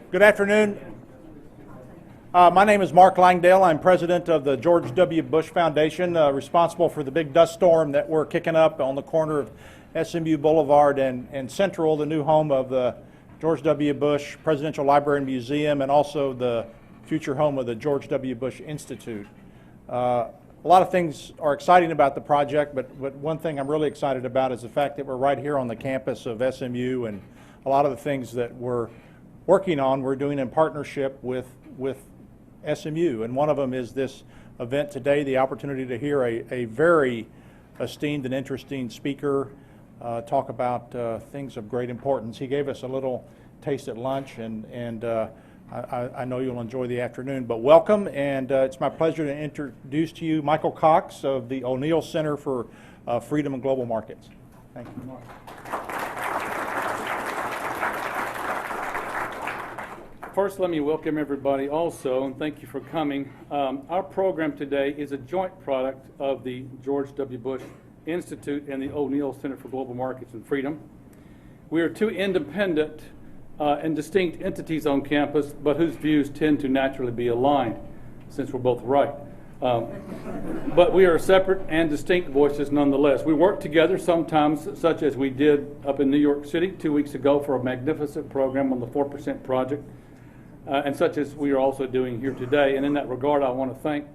Good afternoon. My name is Mark Langdale. I'm president of the George W. Bush Foundation, responsible for the big dust storm that we're kicking up on the corner of SMU Boulevard and Central, the new home of the George W. Bush Presidential Library and Museum, and also the future home of the George W. Bush Institute. A lot of things are exciting about the project, but one thing I'm really excited about is the fact that we're right here on the campus of SMU, and a lot of the things that we're working on, we're doing in partnership with SMU, and one of them is this event today, the opportunity to hear a very esteemed and interesting speaker talk about things of great importance. He gave us a little taste at lunch, and I know you'll enjoy the afternoon, but welcome, and it's my pleasure to introduce to you Michael Cox of the O'Neill Center for Freedom and Global Markets. Thank you, Mark. First, let me welcome everybody also, and thank you for coming. Our program today is a joint product of the George W. Bush Institute and the O'Neill Center for Global Markets and Freedom. We are two independent and distinct entities on campus, but whose views tend to naturally be aligned, since we're both right. But we are separate and distinct voices nonetheless. We work together sometimes, such as we did up in New York City 2 weeks ago for a magnificent program on the 4% Project. And such as we are also doing here today. And in that regard, I want to thank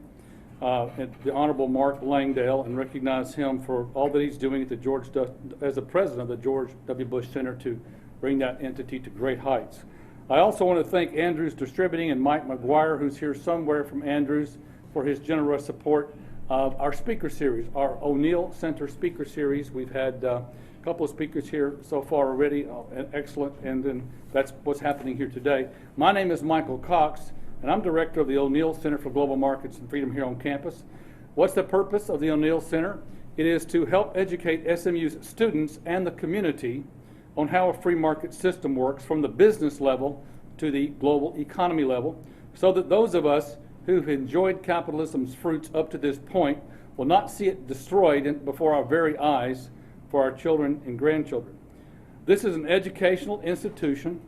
the Honorable Mark Langdale and recognize him for all that he's doing at the as the president of the George W. Bush Center to bring that entity to great heights. I also want to thank Andrews Distributing and Mike McGuire, who's here somewhere from Andrews, for his generous support of our speaker series, our O'Neill Center speaker series. We've had a couple of speakers here so far already, excellent, and then that's what's happening here today. My name is Michael Cox, and I'm director of the O'Neill Center for Global Markets and Freedom here on campus. What's the purpose of the O'Neill Center? It is to help educate SMU's students and the community on how a free market system works from the business level to the global economy level, so that those of us who've enjoyed capitalism's fruits up to this point will not see it destroyed before our very eyes for our children and grandchildren. This is an educational institution,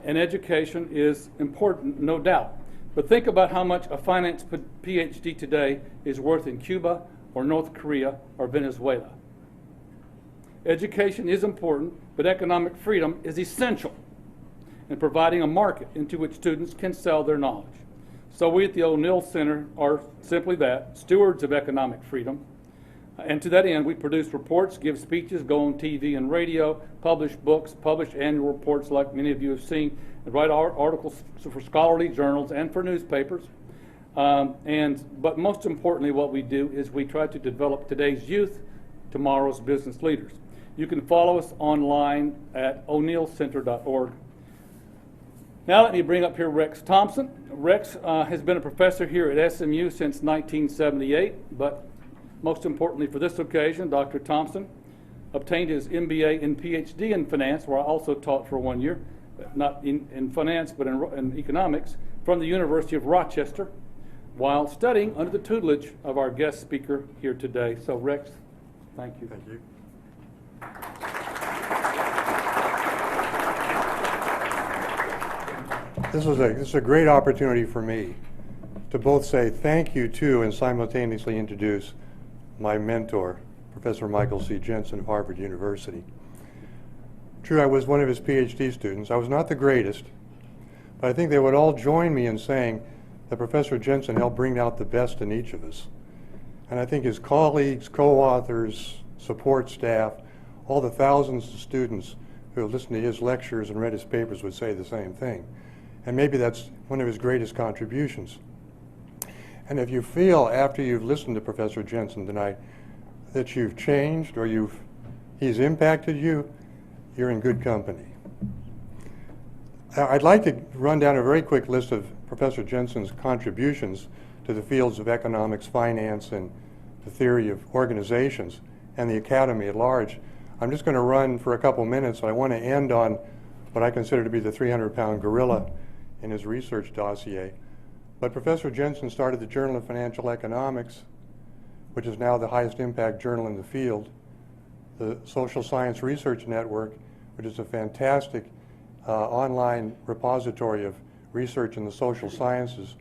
and education is important, no doubt. But think about how much a finance PhD today is worth in Cuba or North Korea or Venezuela. Education is important, but economic freedom is essential in providing a market into which students can sell their knowledge. So we at the O'Neill Center are simply that, stewards of economic freedom. And to that end, we produce reports, give speeches, go on TV and radio, publish books, publish annual reports like many of you have seen, and write articles for scholarly journals and for newspapers. But most importantly, what we do is we try to develop today's youth, tomorrow's business leaders. You can follow us online at o'neillcenter.org. Now let me bring up here Rex Thompson. Rex has been a professor here at SMU since 1978, but most importantly for this occasion, Dr. Thompson obtained his MBA and PhD in finance, where I also taught for 1 year, not in finance but in economics, from the University of Rochester, while studying under the tutelage of our guest speaker here today. So Rex, thank you. Thank you. This is a great opportunity for me to both say thank you to and simultaneously introduce my mentor, Professor Michael C. Jensen of Harvard University. True, I was one of his PhD students. I was not the greatest, but I think they would all join me in saying that Professor Jensen helped bring out the best in each of us. And I think his colleagues, co-authors, support staff, all the thousands of students who have listened to his lectures and read his papers would say the same thing. And maybe that's one of his greatest contributions. And if you feel after you've listened to Professor Jensen tonight that you've changed or he's impacted you, you're in good company. I'd like to run down a very quick list of Professor Jensen's contributions to the fields of economics, finance, and the theory of organizations and the academy at large. I'm just going to run for a couple minutes, and I want to end on what I consider to be the 300-pound gorilla in his research dossier. But Professor Jensen started the Journal of Financial Economics, which is now the highest impact journal in the field, the Social Science Research Network, which is a fantastic online repository of research in the social sciences,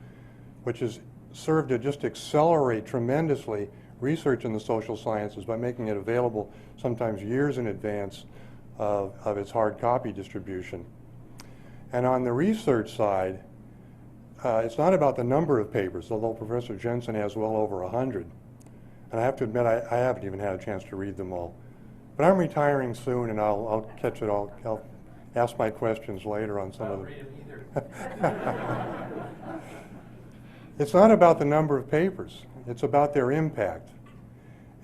which has served to just accelerate tremendously research in the social sciences by making it available sometimes years in advance of its hard copy distribution. And on the research side, it's not about the number of papers, although Professor Jensen has well over 100. And I have to admit, I haven't even had a chance to read them all. But I'm retiring soon, and I'll catch it all. I'll ask my questions later on some of them. I don't read them either. It's not about the number of papers. It's about their impact.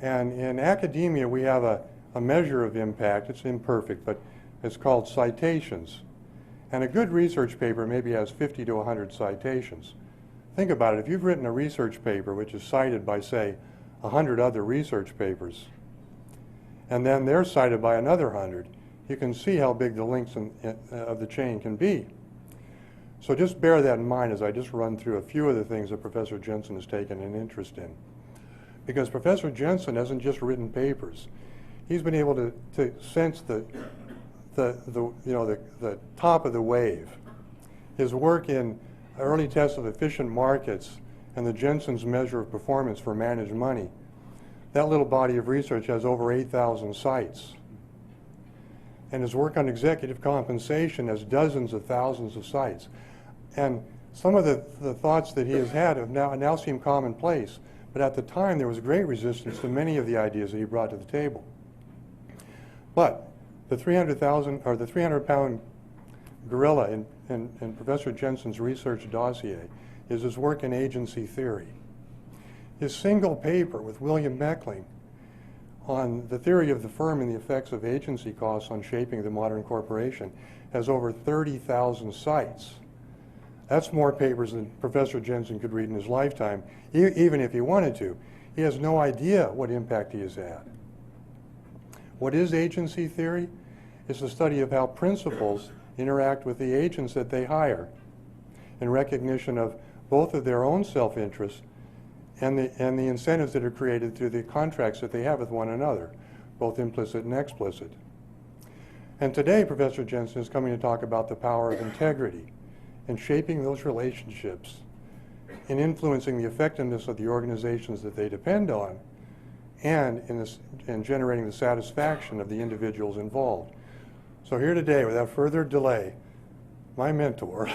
And in academia, we have a measure of impact. It's imperfect, but it's called citations. And a good research paper maybe has 50 to 100 citations. Think about it. If you've written a research paper which is cited by, say, 100 other research papers, and then they're cited by another 100, you can see how big the links of the chain can be. So just bear that in mind as I just run through a few of the things that Professor Jensen has taken an interest in. Because Professor Jensen hasn't just written papers. He's been able to sense the top of the wave. His work in early tests of efficient markets and the Jensen's measure of performance for managed money, that little body of research has over 8,000 sites. And his work on executive compensation has dozens of thousands of sites. And some of the thoughts that he has had have now seem commonplace, but at the time there was great resistance to many of the ideas that he brought to the table. But the 300-pound gorilla in Professor Jensen's research dossier is his work in agency theory. His single paper with William Meckling on the theory of the firm and the effects of agency costs on shaping the modern corporation has over 30,000 sites. That's more papers than Professor Jensen could read in his lifetime, even if he wanted to. He has no idea what impact he has had. What is agency theory? It's the study of how principals interact with the agents that they hire in recognition of both of their own self-interest and the incentives that are created through the contracts that they have with one another, both implicit and explicit. And today, Professor Jensen is coming to talk about the power of integrity in shaping those relationships, in influencing the effectiveness of the organizations that they depend on, and in generating the satisfaction of the individuals involved. So here today, without further delay, my mentor,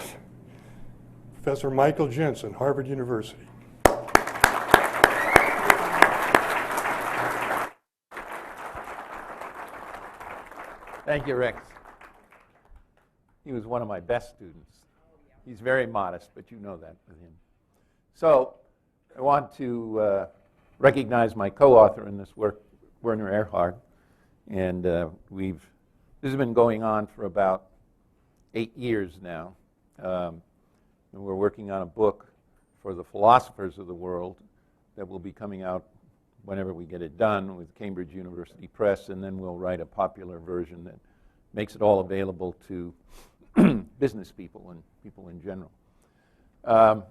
Professor Michael Jensen, Harvard University. Thank you, Rex. He was one of my best students. He's very modest, but you know that with him. So I want to recognize my co-author in this work, Werner Erhard. And this has been going on for about 8 years now. And we're working on a book for the philosophers of the world that will be coming out whenever we get it done with Cambridge University Press, and then we'll write a popular version that makes it all available to business people and people in general. Let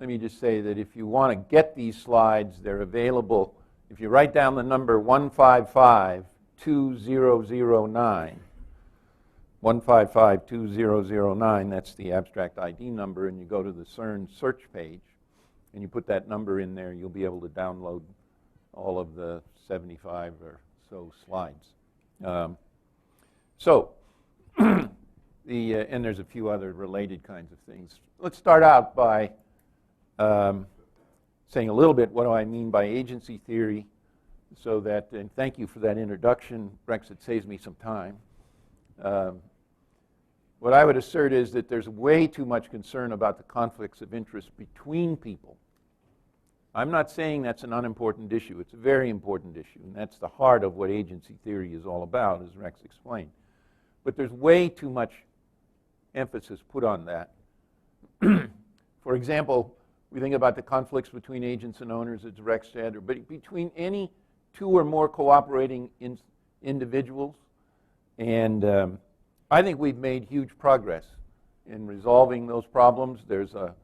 me just say that if you want to get these slides, they're available. If you write down the number 155-2009, 155-2009, that's the abstract ID number, and you go to the CERN search page, and you put that number in there, you'll be able to download all of the 75 or so slides. And there's a few other related kinds of things. Let's start out by saying a little bit what do I mean by agency theory, so that, and thank you for that introduction, Rex, it saves me some time. What I would assert is that there's way too much concern about the conflicts of interest between people. I'm not saying that's an unimportant issue. It's a very important issue, and that's the heart of what agency theory is all about, as Rex explained. But there's way too much emphasis put on that. For example, we think about the conflicts between agents and owners, as Rex said, but between any two or more cooperating individuals. And I think we've made huge progress in resolving those problems. There's a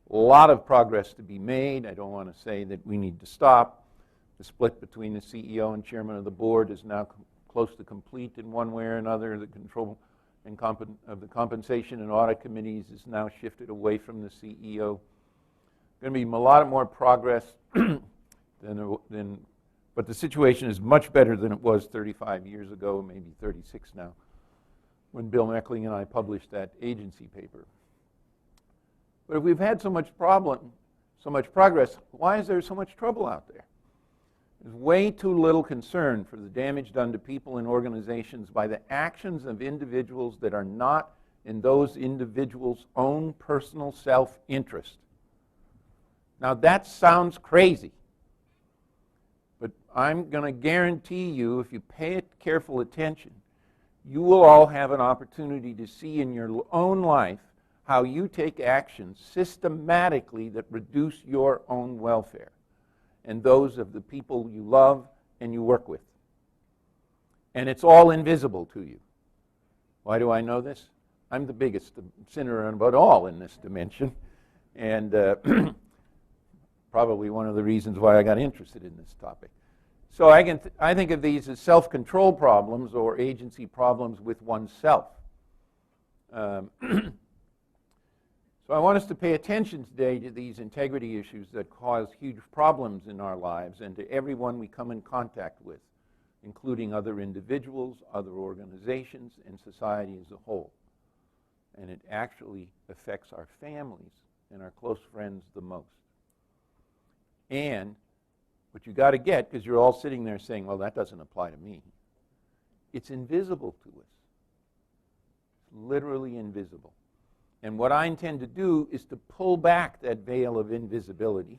lot of progress to be made. I don't want to say that we need to stop. The split between the CEO and chairman of the board is now close to complete in one way or another. The control and of the compensation and audit committees is now shifted away from the CEO. Going to be a lot more progress but the situation is much better than it was 35 years ago, maybe 36 now, when Bill Meckling and I published that agency paper. But if we've had so much progress, why is there so much trouble out there? There's way too little concern for the damage done to people and organizations by the actions of individuals that are not in those individuals' own personal self-interest. Now that sounds crazy, but I'm going to guarantee you, if you pay it careful attention, you will all have an opportunity to see in your own life how you take actions systematically that reduce your own welfare and those of the people you love and you work with. And it's all invisible to you. Why do I know this? I'm the biggest sinner about all in this dimension, and probably one of the reasons why I got interested in this topic. So I think of these as self-control problems or agency problems with oneself. So I want us to pay attention today to these integrity issues that cause huge problems in our lives and to everyone we come in contact with, including other individuals, other organizations, and society as a whole. And it actually affects our families and our close friends the most. And what you got to get, because you're all sitting there saying, well, that doesn't apply to me, it's invisible to us. It's literally invisible. And what I intend to do is to pull back that veil of invisibility,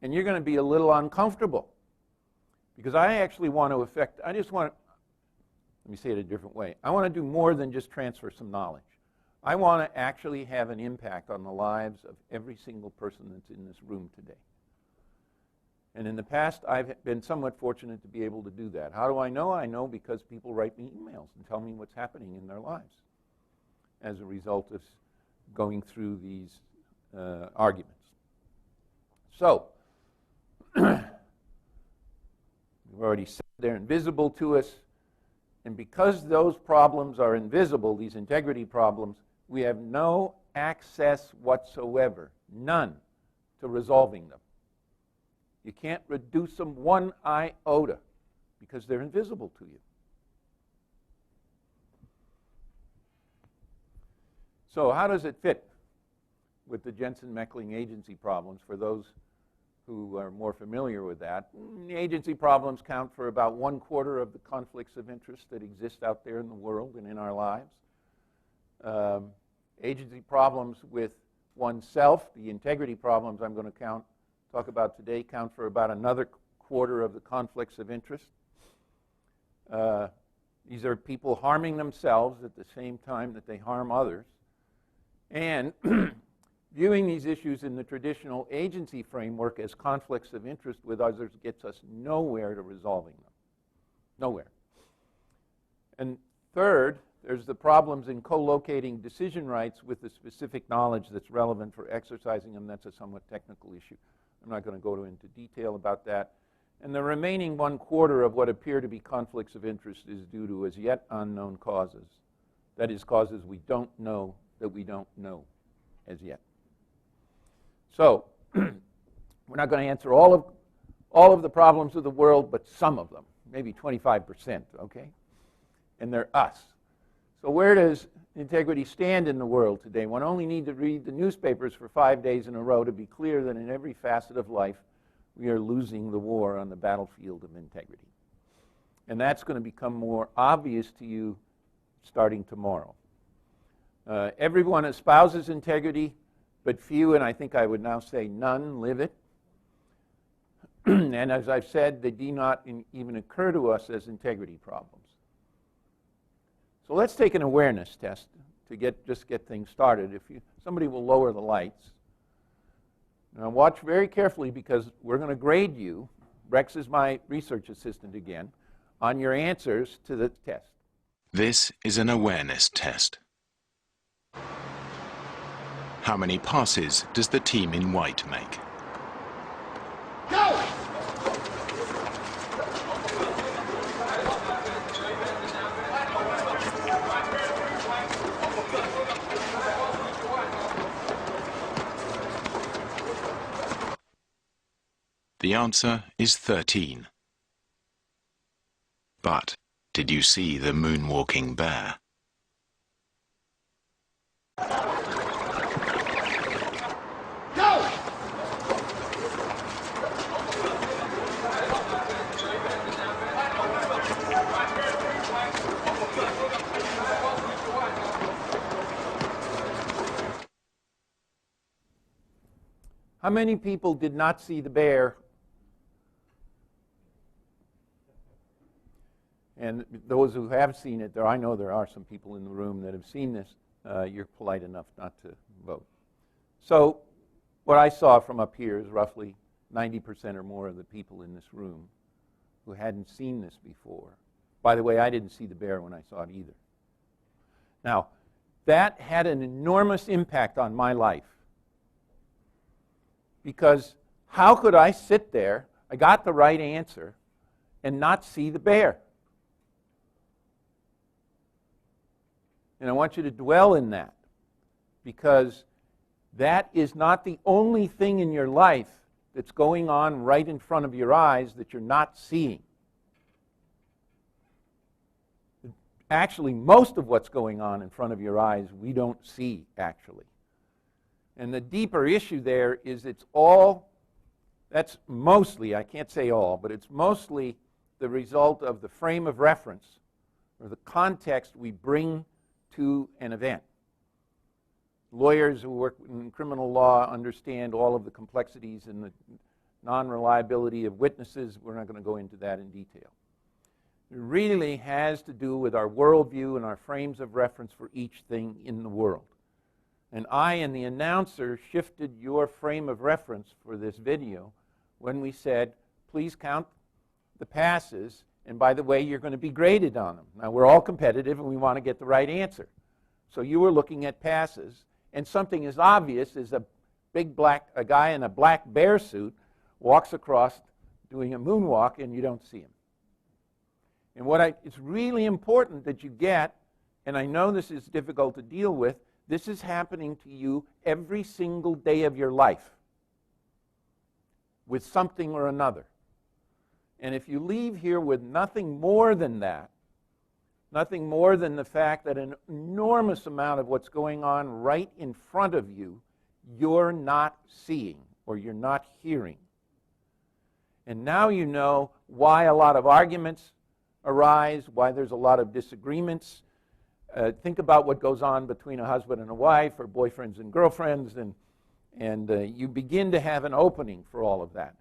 and you're going to be a little uncomfortable. Because I actually want to let me say it a different way. I want to do more than just transfer some knowledge. I want to actually have an impact on the lives of every single person that's in this room today. And in the past, I've been somewhat fortunate to be able to do that. How do I know? I know because people write me emails and tell me what's happening in their lives as a result of going through these arguments. So, we've already said they're invisible to us, and because those problems are invisible, these integrity problems, we have no access whatsoever, none, to resolving them. You can't reduce them one iota because they're invisible to you. So how does it fit with the Jensen-Meckling agency problems for those who are more familiar with that? The agency problems count for about 1/4 of the conflicts of interest that exist out there in the world and in our lives. Agency problems with oneself, the integrity problems I'm going to talk about today, count for about another 1/4 of the conflicts of interest. These are people harming themselves at the same time that they harm others. And viewing these issues in the traditional agency framework as conflicts of interest with others gets us nowhere to resolving them. Nowhere. And third, there's the problems in co-locating decision rights with the specific knowledge that's relevant for exercising them. That's a somewhat technical issue. I'm not going to go into detail about that. And the remaining 1/4 of what appear to be conflicts of interest is due to as yet unknown causes. That is, causes we don't know that we don't know as yet. So, we're not going to answer all of the problems of the world, but some of them, maybe 25%, okay? And they're us. So where does integrity stand in the world today? One only need to read the newspapers for 5 days in a row to be clear that in every facet of life, we are losing the war on the battlefield of integrity. And that's going to become more obvious to you starting tomorrow. Everyone espouses integrity, but few, and I think I would now say none, live it. And as I've said, they do not even occur to us as integrity problems. So let's take an awareness test to just get things started. Somebody will lower the lights. Now watch very carefully because we're going to grade you, Rex is my research assistant again, on your answers to the test. This is an awareness test. How many passes does the team in white make? Go! The answer is 13. But did you see the moonwalking bear? How many people did not see the bear? And those who have seen it, I know there are some people in the room that have seen this. You're polite enough not to vote. So what I saw from up here is roughly 90% or more of the people in this room who hadn't seen this before. By the way, I didn't see the bear when I saw it either. Now, that had an enormous impact on my life. Because how could I sit there, I got the right answer, and not see the bear? And I want you to dwell in that, because that is not the only thing in your life that's going on right in front of your eyes that you're not seeing. Actually, most of what's going on in front of your eyes we don't see, actually. And the deeper issue there is that's mostly, I can't say all, but it's mostly the result of the frame of reference or the context we bring to an event. Lawyers who work in criminal law understand all of the complexities and the non-reliability of witnesses. We're not going to go into that in detail. It really has to do with our worldview and our frames of reference for each thing in the world. And I and the announcer shifted your frame of reference for this video when we said, please count the passes, and by the way, you're going to be graded on them. Now, we're all competitive and we want to get the right answer. So you were looking at passes, and something as obvious as a guy in a black bear suit walks across doing a moonwalk and you don't see him. And it's really important that you get, and I know this is difficult to deal with, this is happening to you every single day of your life with something or another. And if you leave here with nothing more than that, nothing more than the fact that an enormous amount of what's going on right in front of you, you're not seeing or you're not hearing. And now you know why a lot of arguments arise, why there's a lot of disagreements. Think about what goes on between a husband and a wife or boyfriends and girlfriends, and you begin to have an opening for all of that.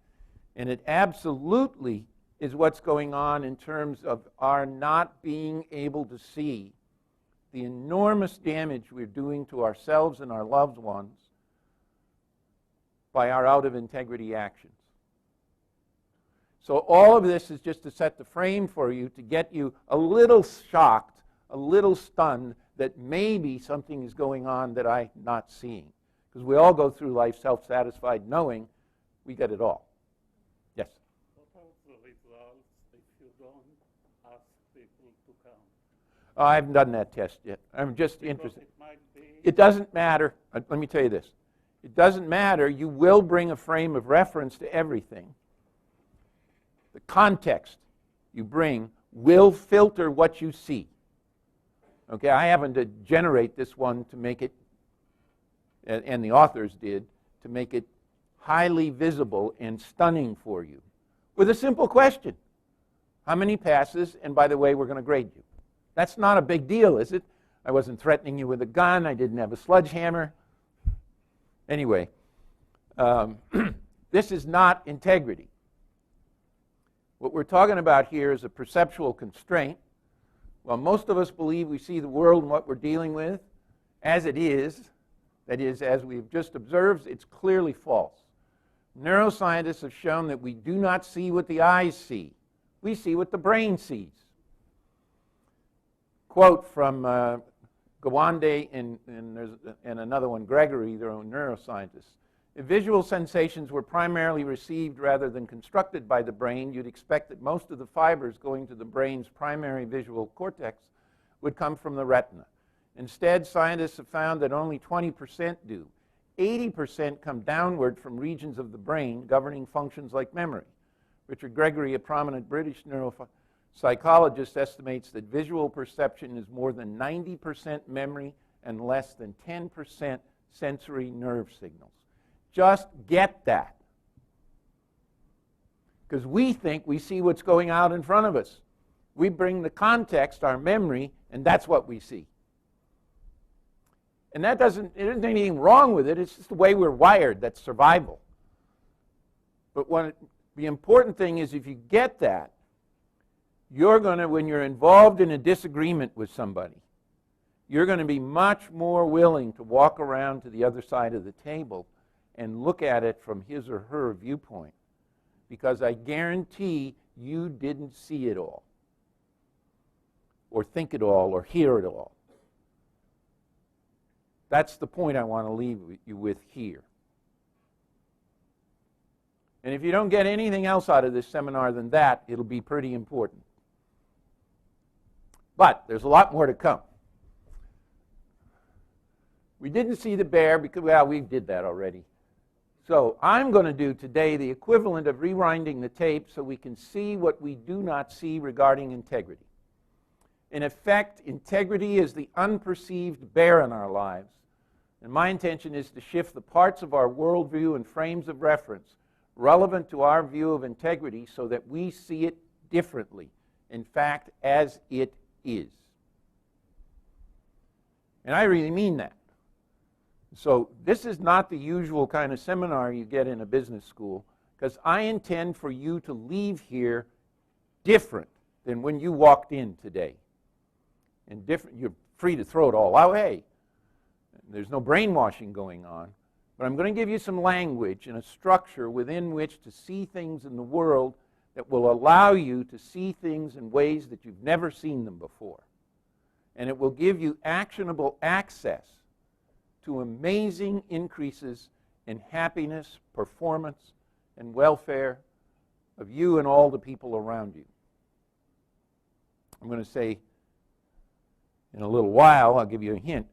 And it absolutely is what's going on in terms of our not being able to see the enormous damage we're doing to ourselves and our loved ones by our out-of-integrity actions. So all of this is just to set the frame for you, to get you a little shocked, a little stunned that maybe something is going on that I'm not seeing. Because we all go through life self-satisfied knowing we get it all. Yes? What are the results if you don't ask people to count? Oh, I haven't done that test yet. I'm just interested. It might be. It doesn't matter. Let me tell you this. It doesn't matter. You will bring a frame of reference to everything. The context you bring will filter what you see. Okay, I happened to generate this one to make it, and the authors did, to make it highly visible and stunning for you. With a simple question. How many passes? And by the way, we're going to grade you. That's not a big deal, is it? I wasn't threatening you with a gun. I didn't have a sledgehammer. Anyway, this is not integrity. What we're talking about here is a perceptual constraint. Well, most of us believe we see the world and what we're dealing with as it is, that is, as we've just observed, it's clearly false. Neuroscientists have shown that we do not see what the eyes see. We see what the brain sees. Quote from Gawande and another one, Gregory, their own neuroscientists. If visual sensations were primarily received rather than constructed by the brain, you'd expect that most of the fibers going to the brain's primary visual cortex would come from the retina. Instead, scientists have found that only 20% do. 80% come downward from regions of the brain governing functions like memory. Richard Gregory, a prominent British neuropsychologist, estimates that visual perception is more than 90% memory and less than 10% sensory nerve signals. Just get that. Because we think we see what's going out in front of us. We bring the context, our memory, and that's what we see. And there isn't anything wrong with it, it's just the way we're wired, that's survival. But the important thing is if you get that, you're going to, when you're involved in a disagreement with somebody, you're going to be much more willing to walk around to the other side of the table and look at it from his or her viewpoint. Because I guarantee you didn't see it all, or think it all, or hear it all. That's the point I want to leave you with here. And if you don't get anything else out of this seminar than that, it'll be pretty important. But there's a lot more to come. We didn't see the bear because, well, we did that already. So I'm going to do today the equivalent of rewinding the tape so we can see what we do not see regarding integrity. In effect, integrity is the unperceived bear in our lives. And my intention is to shift the parts of our worldview and frames of reference relevant to our view of integrity so that we see it differently, in fact, as it is. And I really mean that. So this is not the usual kind of seminar you get in a business school, because I intend for you to leave here different than when you walked in today. And different, you're free to throw it all away. There's no brainwashing going on. But I'm going to give you some language and a structure within which to see things in the world that will allow you to see things in ways that you've never seen them before. And it will give you actionable access to amazing increases in happiness, performance, and welfare of you and all the people around you. I'm going to say in a little while, I'll give you a hint,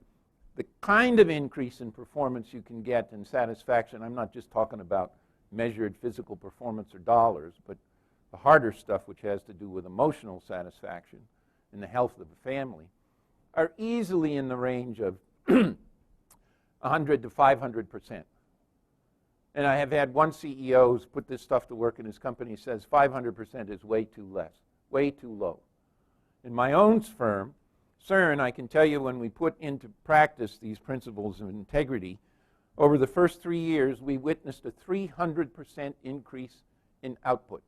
the kind of increase in performance you can get in satisfaction, I'm not just talking about measured physical performance or dollars, but the harder stuff which has to do with emotional satisfaction and the health of the family, are easily in the range of 100 to 500%. And I have had one CEO who's put this stuff to work in his company says 500% is way too less, way too low. In my own firm, CERN, I can tell you when we put into practice these principles of integrity, over the first 3 years we witnessed a 300% increase in output.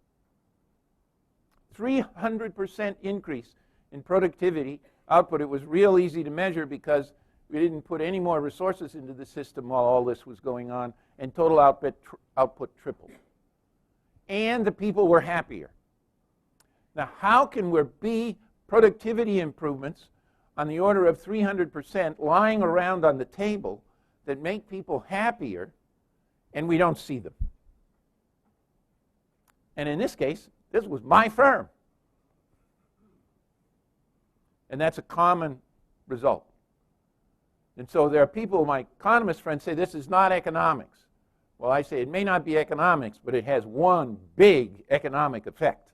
300% increase in productivity output. It was real easy to measure because we didn't put any more resources into the system while all this was going on, and total output tripled. And the people were happier. Now, how can there be productivity improvements on the order of 300% lying around on the table that make people happier, and we don't see them? And in this case, this was my firm. And that's a common result. And so there are people, my economist friends say, this is not economics. Well, I say it may not be economics, but it has one big economic effect.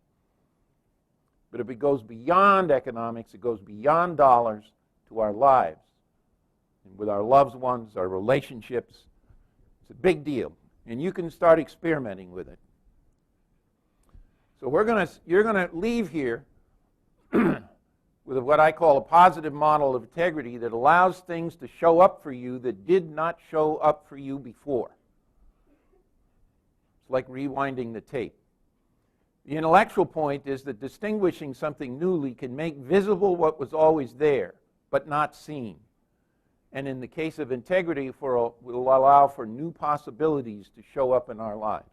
But if it goes beyond economics, it goes beyond dollars to our lives. And with our loved ones, our relationships, it's a big deal. And you can start experimenting with it. So you're going to leave here with what I call a positive model of integrity that allows things to show up for you that did not show up for you before. It's like rewinding the tape. The intellectual point is that distinguishing something newly can make visible what was always there, but not seen. And in the case of integrity, will allow for new possibilities to show up in our lives.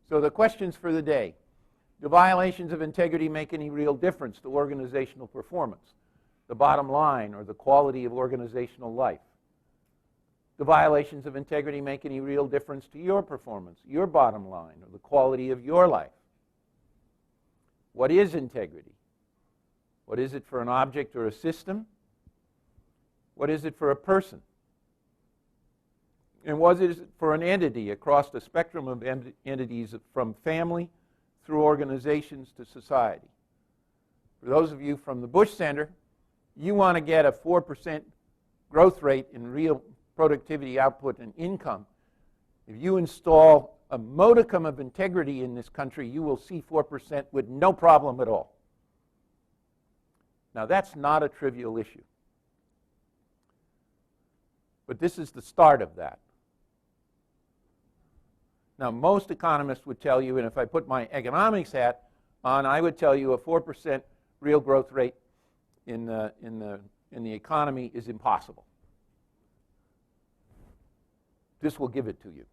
So the questions for the day. Do violations of integrity make any real difference to organizational performance, the bottom line, or the quality of organizational life? Do violations of integrity make any real difference to your performance, your bottom line, or the quality of your life? What is integrity? What is it for an object or a system? What is it for a person? And what is it for an entity across the spectrum of entities from family through organizations to society? For those of you from the Bush Center, you want to get a 4% growth rate in real productivity output and income. If you install a modicum of integrity in this country, you will see 4% with no problem at all. Now, that's not a trivial issue. But this is the start of that. Now, most economists would tell you, and if I put my economics hat on, I would tell you a 4% real growth rate in the economy is impossible. This will give it to you.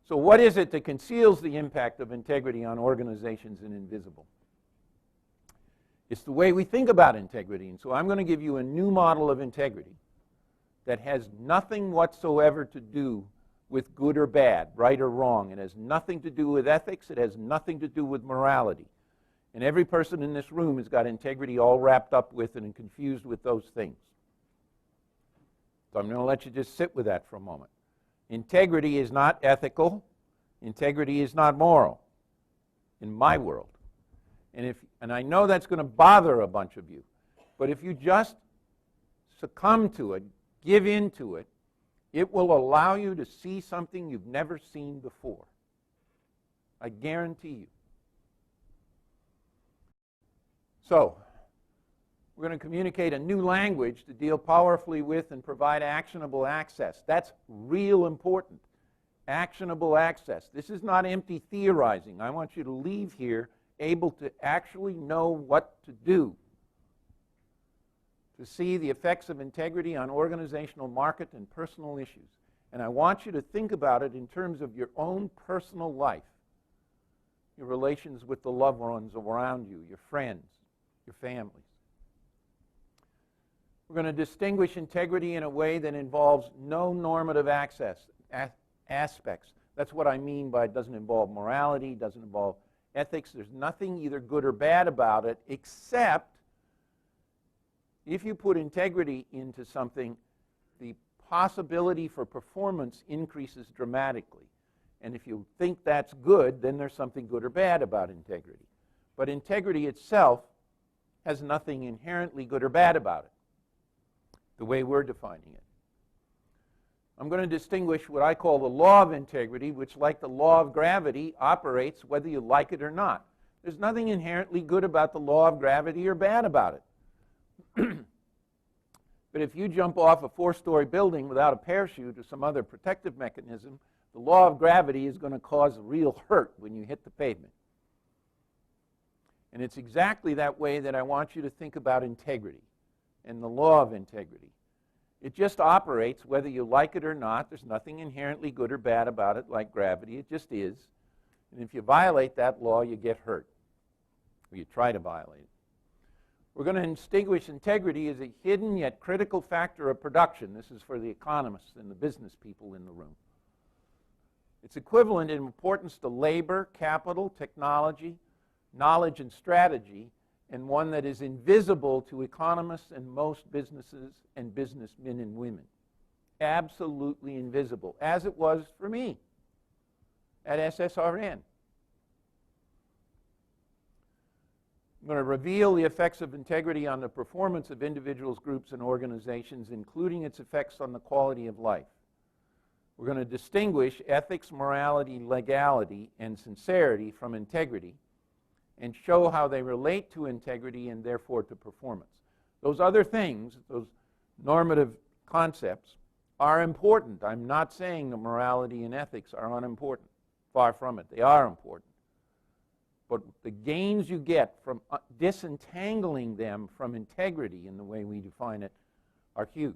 So what is it that conceals the impact of integrity on organizations and invisible? It's the way we think about integrity. And so I'm going to give you a new model of integrity that has nothing whatsoever to do with good or bad, right or wrong. It has nothing to do with ethics. It has nothing to do with morality. And every person in this room has got integrity all wrapped up with and confused with those things. So I'm going to let you just sit with that for a moment. Integrity is not ethical. Integrity is not moral in my world. And I know that's going to bother a bunch of you. But if you just succumb to it, give in to it, it will allow you to see something you've never seen before. I guarantee you. So, we're going to communicate a new language to deal powerfully with and provide actionable access. That's real important. Actionable access. This is not empty theorizing. I want you to leave here able to actually know what to do to see the effects of integrity on organizational, market, and personal issues. And I want you to think about it in terms of your own personal life, your relations with the loved ones around you, your friends, your families. We're going to distinguish integrity in a way that involves no normative aspects. That's what I mean by it doesn't involve morality, doesn't involve ethics. There's nothing either good or bad about it, except if you put integrity into something, the possibility for performance increases dramatically. And if you think that's good, then there's something good or bad about integrity. But integrity itself has nothing inherently good or bad about it, the way we're defining it. I'm going to distinguish what I call the law of integrity, which, like the law of gravity, operates whether you like it or not. There's nothing inherently good about the law of gravity or bad about it. But if you jump off a 4-story building without a parachute or some other protective mechanism, the law of gravity is going to cause real hurt when you hit the pavement. And it's exactly that way that I want you to think about integrity and the law of integrity. It just operates whether you like it or not. There's nothing inherently good or bad about it like gravity. It just is. And if you violate that law, you get hurt, or you try to violate it. We're going to distinguish integrity as a hidden yet critical factor of production. This is for the economists and the business people in the room. It's equivalent in importance to labor, capital, technology, knowledge, and strategy, and one that is invisible to economists and most businesses and businessmen and women. Absolutely invisible, as it was for me at SSRN. I'm going to reveal the effects of integrity on the performance of individuals, groups, and organizations, including its effects on the quality of life. We're going to distinguish ethics, morality, legality, and sincerity from integrity and show how they relate to integrity and therefore to performance. Those other things, those normative concepts, are important. I'm not saying that morality and ethics are unimportant. Far from it. They are important. But the gains you get from disentangling them from integrity in the way we define it are huge.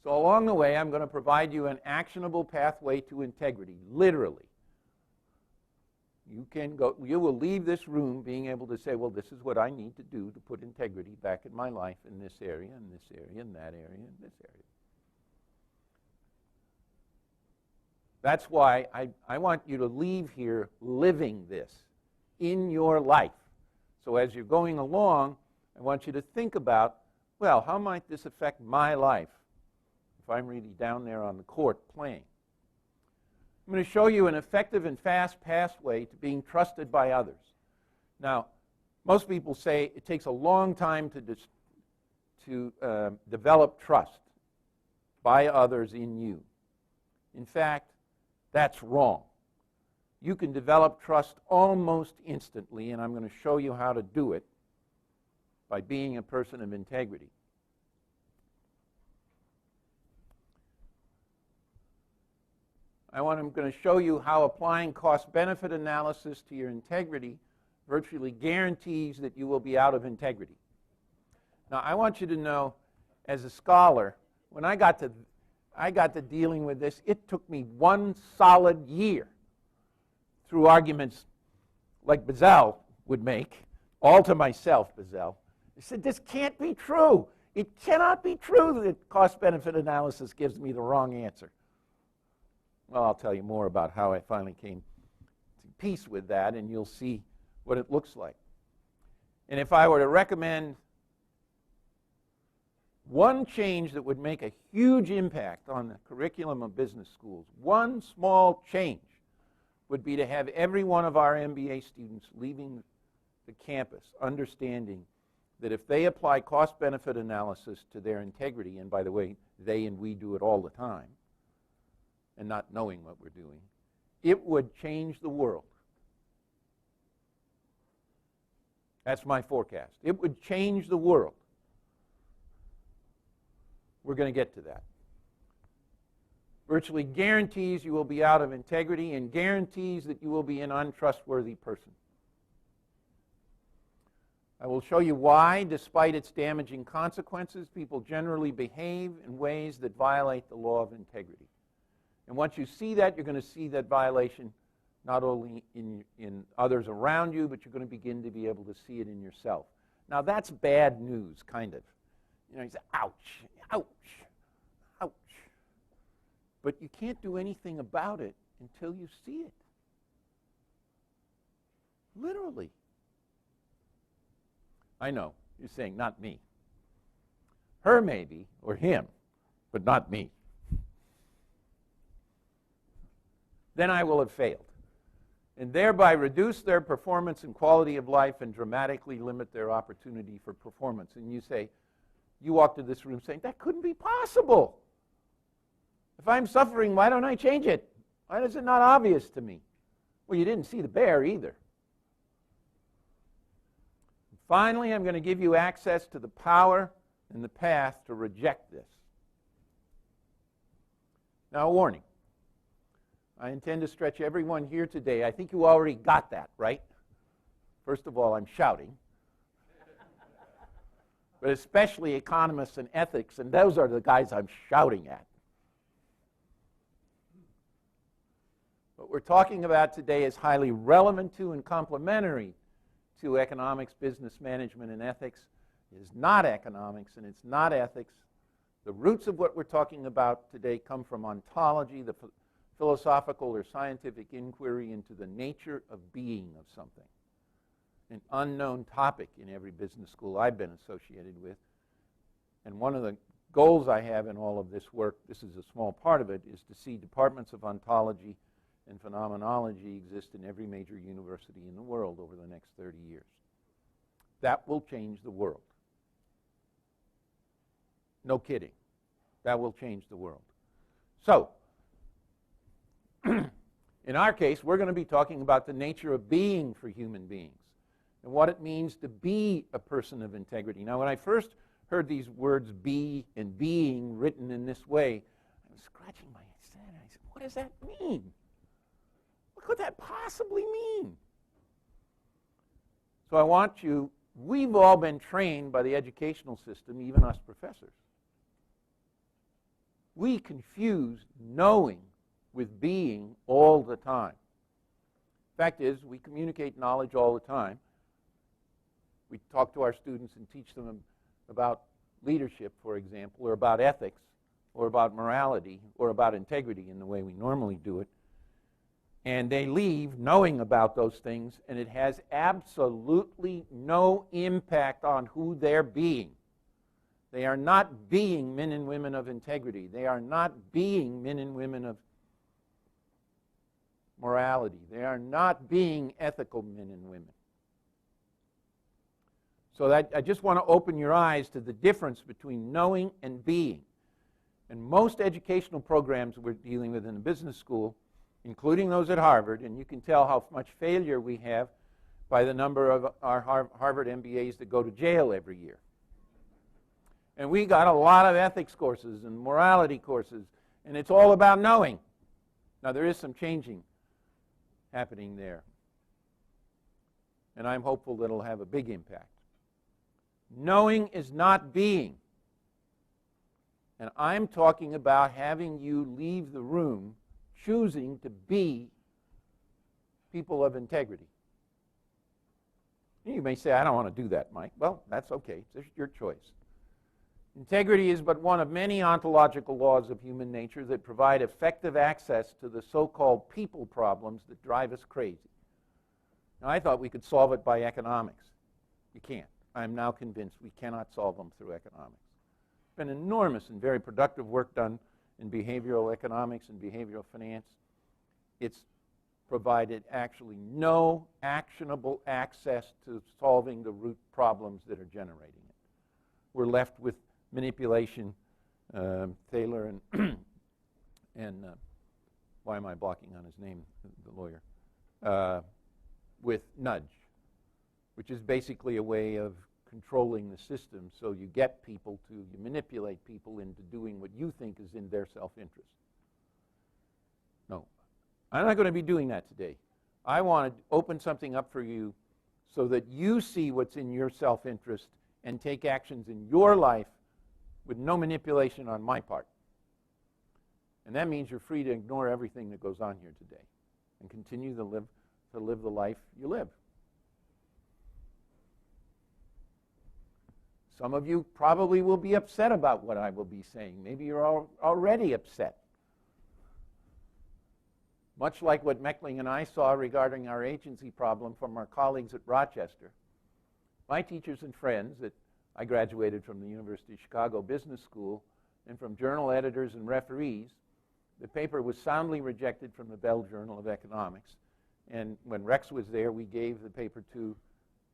So along the way, I'm going to provide you an actionable pathway to integrity, literally. You will leave this room being able to say, well, this is what I need to do to put integrity back in my life in this area, in this area, in that area, in this area. That's why I want you to leave here living this in your life. So as you're going along, I want you to think about, well, how might this affect my life if I'm really down there on the court playing? I'm going to show you an effective and fast pathway to being trusted by others. Now, most people say it takes a long time to develop trust by others in you. In fact, that's wrong. You can develop trust almost instantly, and I'm going to show you how to do it by being a person of integrity. I'm going to show you how applying cost-benefit analysis to your integrity virtually guarantees that you will be out of integrity. Now, I want you to know, as a scholar, when I got to dealing with this, it took me 1 solid year through arguments like Bazell would make, all to myself, Bazell. I said, this can't be true. It cannot be true that cost-benefit analysis gives me the wrong answer. Well, I'll tell you more about how I finally came to peace with that, and you'll see what it looks like. And if I were to recommend one change that would make a huge impact on the curriculum of business schools, one small change would be to have every one of our MBA students leaving the campus understanding that if they apply cost-benefit analysis to their integrity, and by the way, they and we do it all the time, and not knowing what we're doing, it would change the world. That's my forecast. It would change the world. We're going to get to that. Virtually guarantees you will be out of integrity and guarantees that you will be an untrustworthy person. I will show you why, despite its damaging consequences, people generally behave in ways that violate the law of integrity. And once you see that, you're going to see that violation not only in others around you, but you're going to begin to be able to see it in yourself. Now, that's bad news, kind of. You know, you say, ouch, ouch, ouch. But you can't do anything about it until you see it. Literally. I know, you're saying, not me. Her maybe, or him, but not me. Then I will have failed, and thereby reduce their performance and quality of life and dramatically limit their opportunity for performance. And you say, you walk to this room saying, that couldn't be possible. If I'm suffering, why don't I change it? Why is it not obvious to me? Well, you didn't see the bear either. Finally, I'm going to give you access to the power and the path to reject this. Now, a warning. I intend to stretch everyone here today. I think you already got that, right? First of all, I'm shouting. But especially economists and ethics, and those are the guys I'm shouting at. What we're talking about today is highly relevant to and complementary to economics, business management, and ethics. It is not economics, and it's not ethics. The roots of what we're talking about today come from ontology, the philosophical or scientific inquiry into the nature of being of something. An unknown topic in every business school I've been associated with. And one of the goals I have in all of this work, this is a small part of it, is to see departments of ontology and phenomenology exist in every major university in the world over the next 30 years. That will change the world. No kidding. That will change the world. So, in our case, we're going to be talking about the nature of being for human beings and what it means to be a person of integrity. Now, when I first heard these words be and being written in this way, I was scratching my head. I said, what does that mean? What could that possibly mean? So I want you, we've all been trained by the educational system, even us professors. We confuse knowing with being all the time. Fact is, we communicate knowledge all the time. We talk to our students and teach them about leadership, for example, or about ethics, or about morality, or about integrity in the way we normally do it. And they leave knowing about those things, and it has absolutely no impact on who they're being. They are not being men and women of integrity. They are not being men and women of morality. They are not being ethical men and women. So I just want to open your eyes to the difference between knowing and being. And most educational programs we're dealing with in the business school, including those at Harvard, and you can tell how much failure we have by the number of our Harvard MBAs that go to jail every year. And we got a lot of ethics courses and morality courses, and it's all about knowing. Now, there is some changing happening there, and I'm hopeful that it'll have a big impact. Knowing is not being. And I'm talking about having you leave the room choosing to be people of integrity. You may say, I don't want to do that, Mike. Well, that's okay. It's your choice. Integrity is but one of many ontological laws of human nature that provide effective access to the so-called people problems that drive us crazy. Now, I thought we could solve it by economics. You can't. I'm now convinced we cannot solve them through economics. There's been enormous and very productive work done in behavioral economics and behavioral finance. It's provided actually no actionable access to solving the root problems that are generating it. We're left with manipulation, Thaler and why am I blocking on his name, the lawyer, with nudge, which is basically a way of controlling the system so you get people to, you manipulate people into doing what you think is in their self-interest. No, I'm not going to be doing that today. I want to open something up for you so that you see what's in your self-interest and take actions in your life with no manipulation on my part. And that means you're free to ignore everything that goes on here today and continue to live the life you live. Some of you probably will be upset about what I will be saying. Maybe you're already upset. Much like what Meckling and I saw regarding our agency problem from our colleagues at Rochester, my teachers and friends that I graduated from the University of Chicago Business School and from journal editors and referees, the paper was soundly rejected from the Bell Journal of Economics. And when Rex was there, we gave the paper to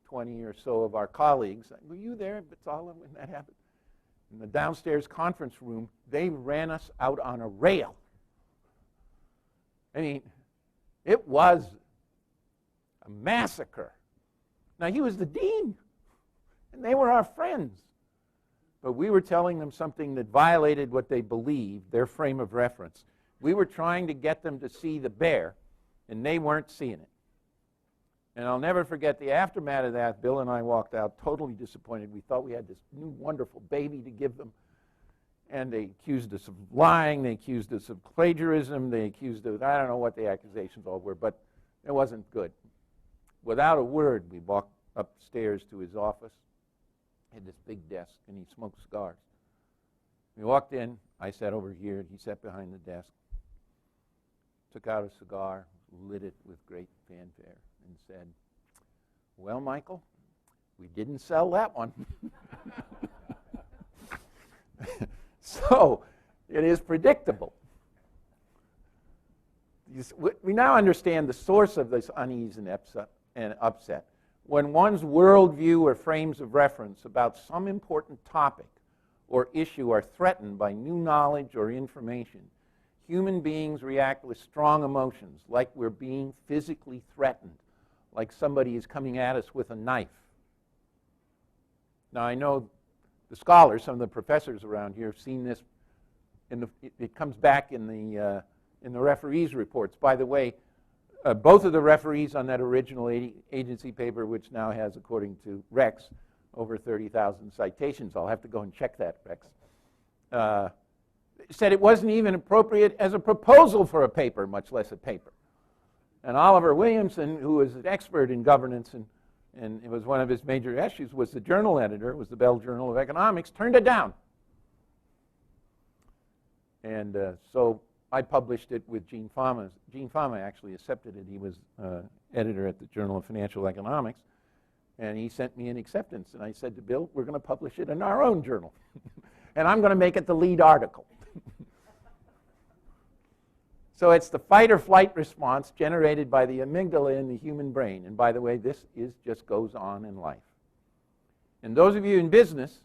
20 or so of our colleagues. Were you there, Batsala, when that happened? In the downstairs conference room, they ran us out on a rail. I mean, it was a massacre. Now, he was the dean, and they were our friends. But we were telling them something that violated what they believed, their frame of reference. We were trying to get them to see the bear, and they weren't seeing it. And I'll never forget the aftermath of that. Bill and I walked out totally disappointed. We thought we had this new wonderful baby to give them. And they accused us of lying. They accused us of plagiarism. They accused us, I don't know what the accusations all were, but it wasn't good. Without a word, we walked upstairs to his office. He had this big desk, and he smoked cigars. We walked in. I sat over here, and he sat behind the desk, took out a cigar, lit it with great fanfare, and said, well, Michael, we didn't sell that one. So it is predictable. We now understand the source of this unease and upset. When one's worldview or frames of reference about some important topic or issue are threatened by new knowledge or information, human beings react with strong emotions, like we're being physically threatened, like somebody is coming at us with a knife. Now, I know the scholars, some of the professors around here, have seen this. It comes back in the referees' reports. By the way, both of the referees on that original agency paper, which now has, according to Rex, over 30,000 citations. I'll have to go and check that, Rex. Said it wasn't even appropriate as a proposal for a paper, much less a paper. And Oliver Williamson, who was an expert in governance and it was one of his major issues, was the journal editor, was the Bell Journal of Economics, turned it down. And so I published it with Gene Fama. Gene Fama actually accepted it. He was editor at the Journal of Financial Economics, and he sent me an acceptance. And I said to Bill, we're going to publish it in our own journal, and I'm going to make it the lead article. So it's the fight or flight response generated by the amygdala in the human brain. And by the way, this just goes on in life. And those of you in business,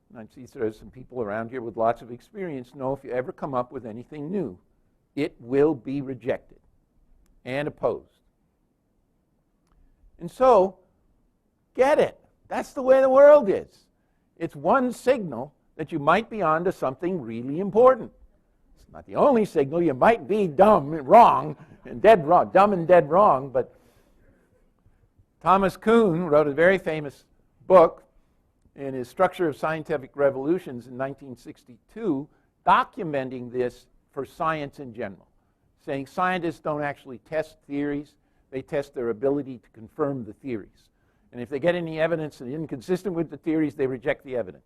and I see there's some people around here with lots of experience, know if you ever come up with anything new, it will be rejected and opposed. And so, get it. That's the way the world is. It's one signal that you might be onto something really important. It's not the only signal. You might be dumb and wrong, and dead wrong, dumb and dead wrong, but Thomas Kuhn wrote a very famous book in his Structure of Scientific Revolutions in 1962, documenting this for science in general, saying scientists don't actually test theories, they test their ability to confirm the theories. And if they get any evidence that's inconsistent with the theories, they reject the evidence.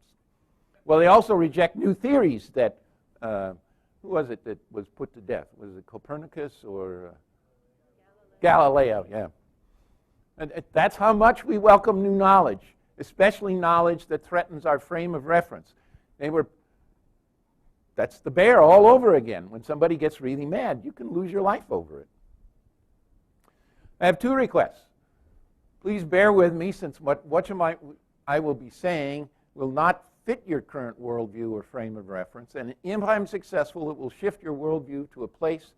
Well, they also reject new theories that, who was it that was put to death? Was it Copernicus or Galileo? Yeah. And that's how much we welcome new knowledge, especially knowledge that threatens our frame of reference. That's the bear all over again. When somebody gets really mad, you can lose your life over it. I have two requests. Please bear with me, since what I will be saying will not fit your current worldview or frame of reference, and if I'm successful, it will shift your worldview to a place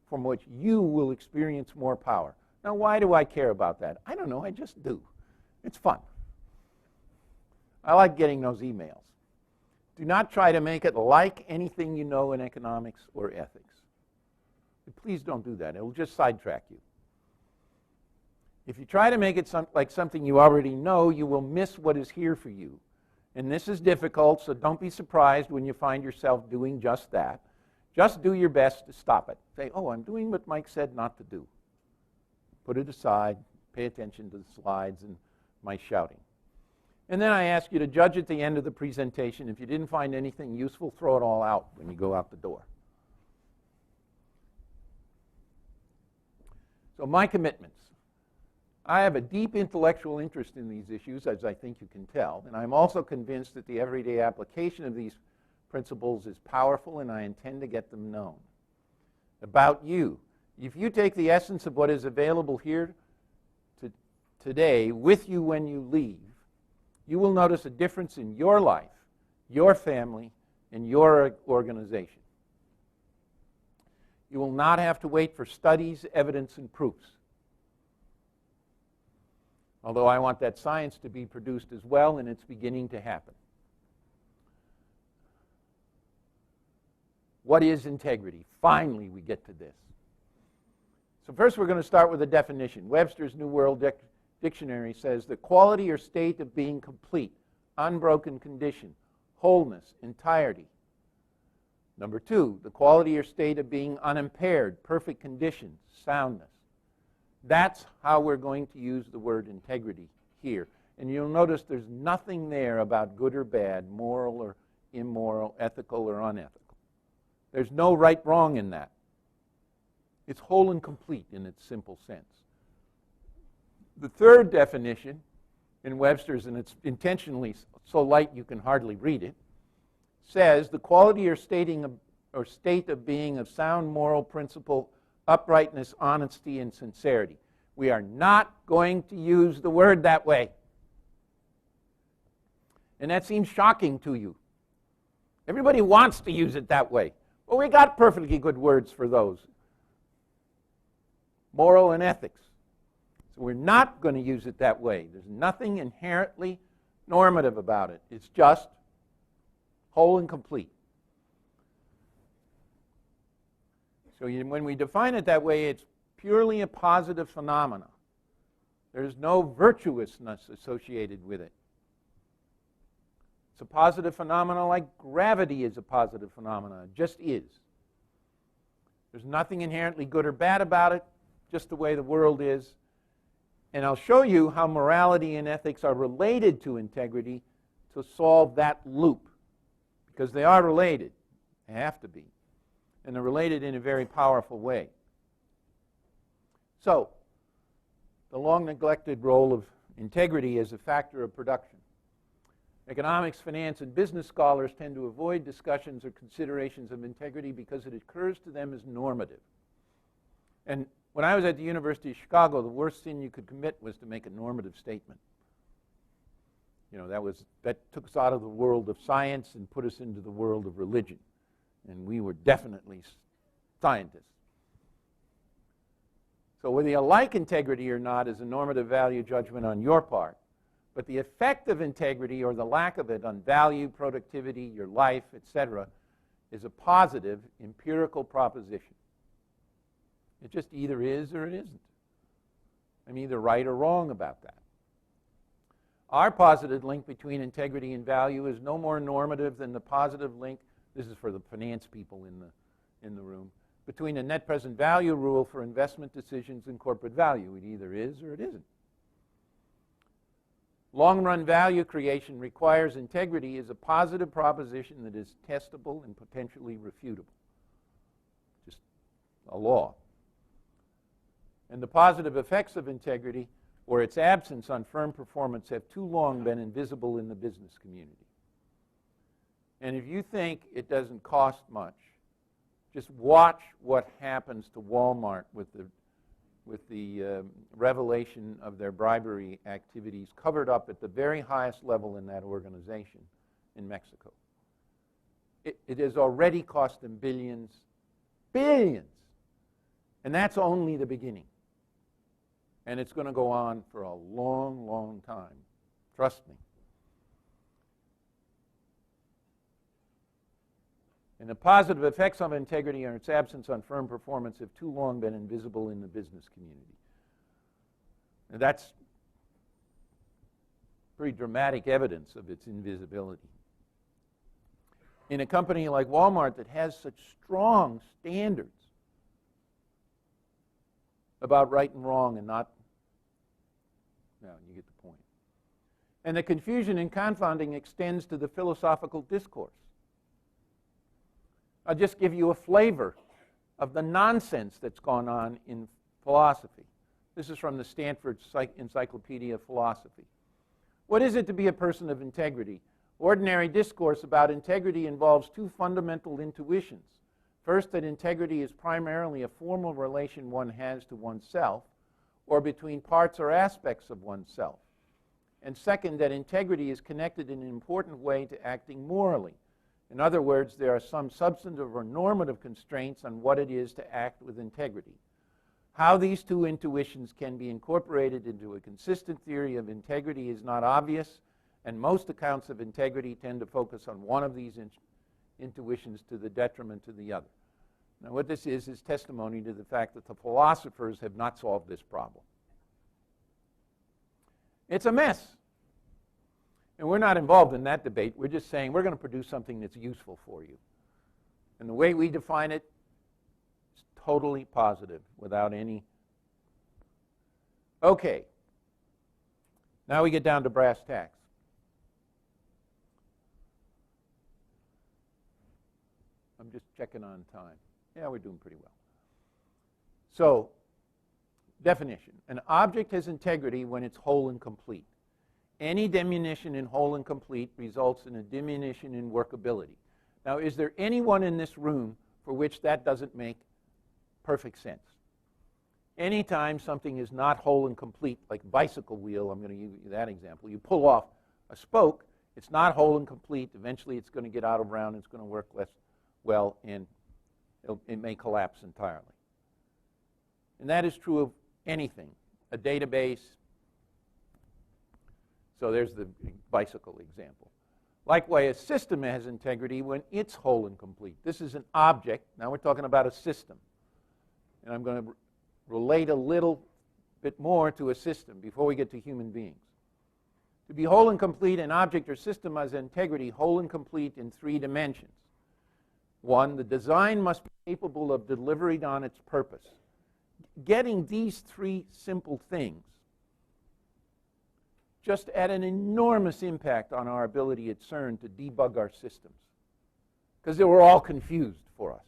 from which you will experience more power. Now, why do I care about that? I don't know, I just do. It's fun. I like getting those emails. Do not try to make it like anything you know in economics or ethics. Please don't do that. It will just sidetrack you. If you try to make it like something you already know, you will miss what is here for you. And this is difficult, so don't be surprised when you find yourself doing just that. Just do your best to stop it. Say, oh, I'm doing what Mike said not to do. Put it aside, pay attention to the slides and my shouting. And then I ask you to judge at the end of the presentation. If you didn't find anything useful, throw it all out when you go out the door. So my commitments. I have a deep intellectual interest in these issues, as I think you can tell, and I'm also convinced that the everyday application of these principles is powerful, and I intend to get them known. About you. If you take the essence of what is available here today with you when you leave, you will notice a difference in your life, your family, and your organization. You will not have to wait for studies, evidence, and proofs. Although I want that science to be produced as well, and it's beginning to happen. What is integrity? Finally, we get to this. So first we're going to start with a definition. Webster's New World Dictionary says the quality or state of being complete, unbroken condition, wholeness, entirety. Number two, the quality or state of being unimpaired, perfect condition, soundness. That's how we're going to use the word integrity here. And you'll notice there's nothing there about good or bad, moral or immoral, ethical or unethical. There's no right wrong in that. It's whole and complete in its simple sense. The third definition in Webster's, and it's intentionally so light you can hardly read it, says the quality or state of being of sound moral principle, uprightness, honesty, and sincerity. We are not going to use the word that way. And that seems shocking to you. Everybody wants to use it that way. Well, we got perfectly good words for those. Moral and ethics. So we're not going to use it that way. There's nothing inherently normative about it. It's just whole and complete. So when we define it that way, it's purely a positive phenomena. There's no virtuousness associated with it. It's a positive phenomena like gravity is a positive phenomenon. It just is. There's nothing inherently good or bad about it, just the way the world is. And I'll show you how morality and ethics are related to integrity to solve that loop, because they are related. They have to be. and they're related in a very powerful way. So, the long neglected role of integrity as a factor of production. Economics, finance, and business scholars tend to avoid discussions or considerations of integrity because it occurs to them as normative. And when I was at the University of Chicago, the worst sin you could commit was to make a normative statement. You know, that took us out of the world of science and put us into the world of religion. And we were definitely scientists. So whether you like integrity or not is a normative value judgment on your part. But the effect of integrity or the lack of it on value, productivity, your life, etc., is a positive empirical proposition. It just either is or it isn't. I'm either right or wrong about that. Our positive link between integrity and value is no more normative than the positive link, this is for the finance people in the room, between a net present value rule for investment decisions and corporate value. It either is or it isn't. Long-run value creation requires integrity as a positive proposition that is testable and potentially refutable. Just a law. And the positive effects of integrity or its absence on firm performance have too long been invisible in the business community. And if you think it doesn't cost much, just watch what happens to Walmart with the revelation of their bribery activities covered up at the very highest level in that organization in Mexico. It has already cost them billions, billions. And that's only the beginning. And it's going to go on for a long, long time. Trust me. And the positive effects of integrity or its absence on firm performance have too long been invisible in the business community. And that's pretty dramatic evidence of its invisibility. In a company like Walmart that has such strong standards about right and wrong and not, well, you get the point. And the confusion and confounding extends to the philosophical discourse. I'll just give you a flavor of the nonsense that's gone on in philosophy. This is from the Stanford Encyclopedia of Philosophy. What is it to be a person of integrity? Ordinary discourse about integrity involves two fundamental intuitions. First, that integrity is primarily a formal relation one has to oneself, or between parts or aspects of oneself. And second, that integrity is connected in an important way to acting morally. In other words, there are some substantive or normative constraints on what it is to act with integrity. How these two intuitions can be incorporated into a consistent theory of integrity is not obvious, and most accounts of integrity tend to focus on one of these intuitions to the detriment of the other. Now, what this is testimony to the fact that the philosophers have not solved this problem. It's a mess. And we're not involved in that debate. We're just saying we're going to produce something that's useful for you. And the way we define it is totally positive, without any. Okay. Now we get down to brass tacks. I'm just checking on time. Yeah, we're doing pretty well. So, definition. An object has integrity when it's whole and complete. Any diminution in whole and complete results in a diminution in workability. Now, is there anyone in this room for which that doesn't make perfect sense? Anytime something is not whole and complete, like bicycle wheel, I'm going to use that example, you pull off a spoke, it's not whole and complete, eventually it's going to get out of round, it's going to work less well, and it may collapse entirely. And that is true of anything, a database. So there's the bicycle example. Likewise, a system has integrity when it's whole and complete. This is an object. Now we're talking about a system. And I'm going to relate a little bit more to a system before we get to human beings. To be whole and complete, an object or system has integrity, whole and complete in 3 dimensions. 1, the design must be capable of delivering on its purpose. Getting these 3 simple things just had an enormous impact on our ability at CERN to debug our systems, because they were all confused for us.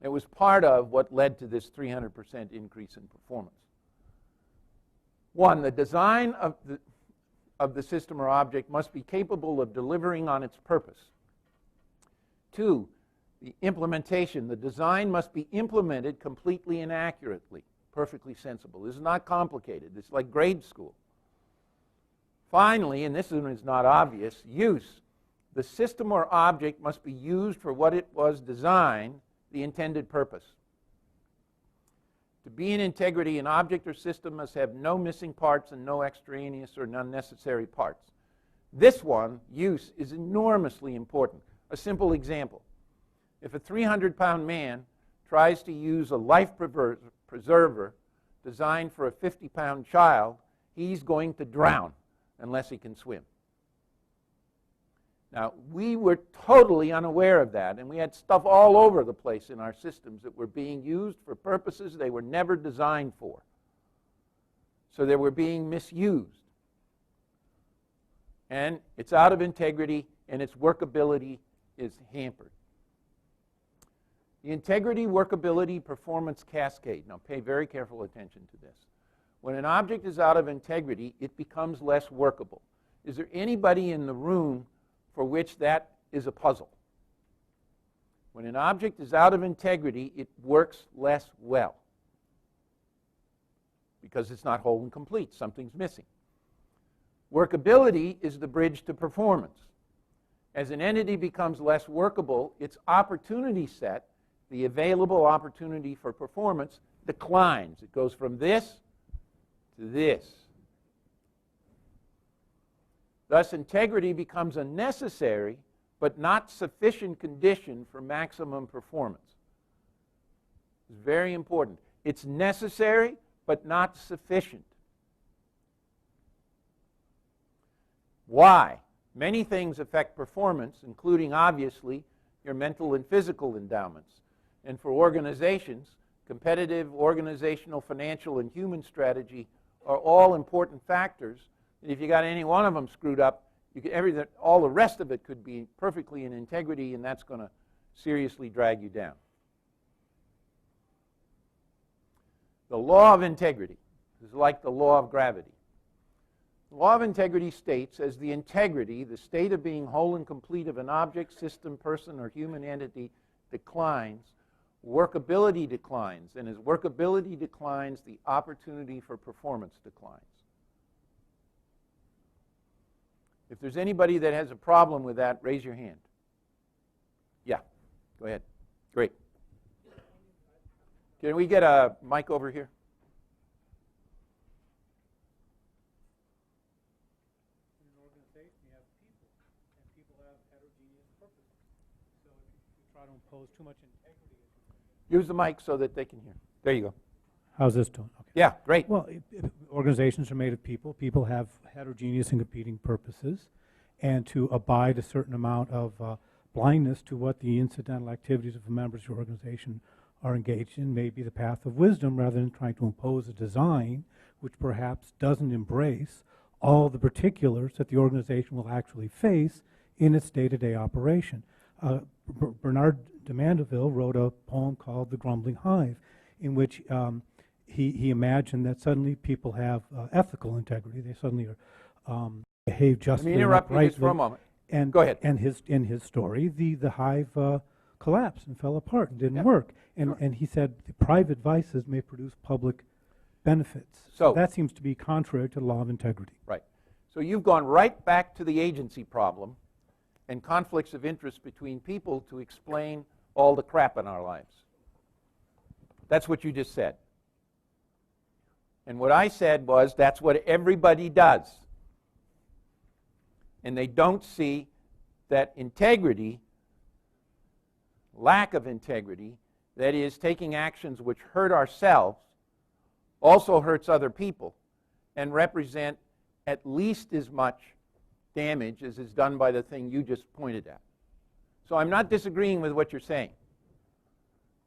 It was part of what led to this 300% increase in performance. One, the design of the system or object must be capable of delivering on its purpose. Two, the implementation, the design must be implemented completely and accurately, perfectly sensible. This is not complicated. It's like grade school. Finally, and this one is not obvious, use. The system or object must be used for what it was designed, the intended purpose. To be in integrity, an object or system must have no missing parts and no extraneous or unnecessary parts. This one, use, is enormously important. A simple example. If a 300-pound man tries to use a life preserver designed for a 50-pound child, he's going to drown unless he can swim. Now, we were totally unaware of that, and we had stuff all over the place in our systems that were being used for purposes they were never designed for. So they were being misused. And it's out of integrity, and its workability is hampered. The Integrity-Workability-Performance Cascade. Now, pay very careful attention to this. When an object is out of integrity, it becomes less workable. Is there anybody in the room for which that is a puzzle? When an object is out of integrity, it works less well because it's not whole and complete. Something's missing. Workability is the bridge to performance. As an entity becomes less workable, its opportunity set, the available opportunity for performance, declines. It goes from this to this. Thus, integrity becomes a necessary but not sufficient condition for maximum performance. It's very important. It's necessary but not sufficient. Why? Many things affect performance, including, obviously, your mental and physical endowments. And for organizations, competitive, organizational, financial, and human strategy are all important factors. And if you got any one of them screwed up, all the rest of it could be perfectly in integrity, and that's going to seriously drag you down. The law of integrity is like the law of gravity. The law of integrity states, as the integrity, the state of being whole and complete of an object, system, person, or human entity declines, workability declines. And as workability declines, the opportunity for performance declines. If there's anybody that has a problem with that, raise your hand. Yeah, go ahead. Great. Can we get a mic over here? In an organization, you have people, and people have heterogeneous purposes. So if you try to impose too much integrity... Use the mic so that they can hear. There you go. How's this doing? Okay. Yeah, great. Well, organizations are made of people. People have heterogeneous and competing purposes, and to abide a certain amount of blindness to what the incidental activities of the members of your organization are engaged in may be the path of wisdom, rather than trying to impose a design which perhaps doesn't embrace all the particulars that the organization will actually face in its day-to-day operation. Bernard de Mandeville wrote a poem called The Grumbling Hive, in which he imagined that suddenly people have ethical integrity. They suddenly are, behave justly. Let me interrupt you just for a moment. And, go ahead. And in his story, the hive collapsed and fell apart and didn't work. And, and he said the private vices may produce public benefits. So that seems to be contrary to the law of integrity. Right. So you've gone right back to the agency problem and conflicts of interest between people to explain all the crap in our lives. That's what you just said. And what I said was that's what everybody does. And they don't see that integrity, lack of integrity, that is taking actions which hurt ourselves, also hurts other people, and represent at least as much damage as is done by the thing you just pointed at. So I'm not disagreeing with what you're saying.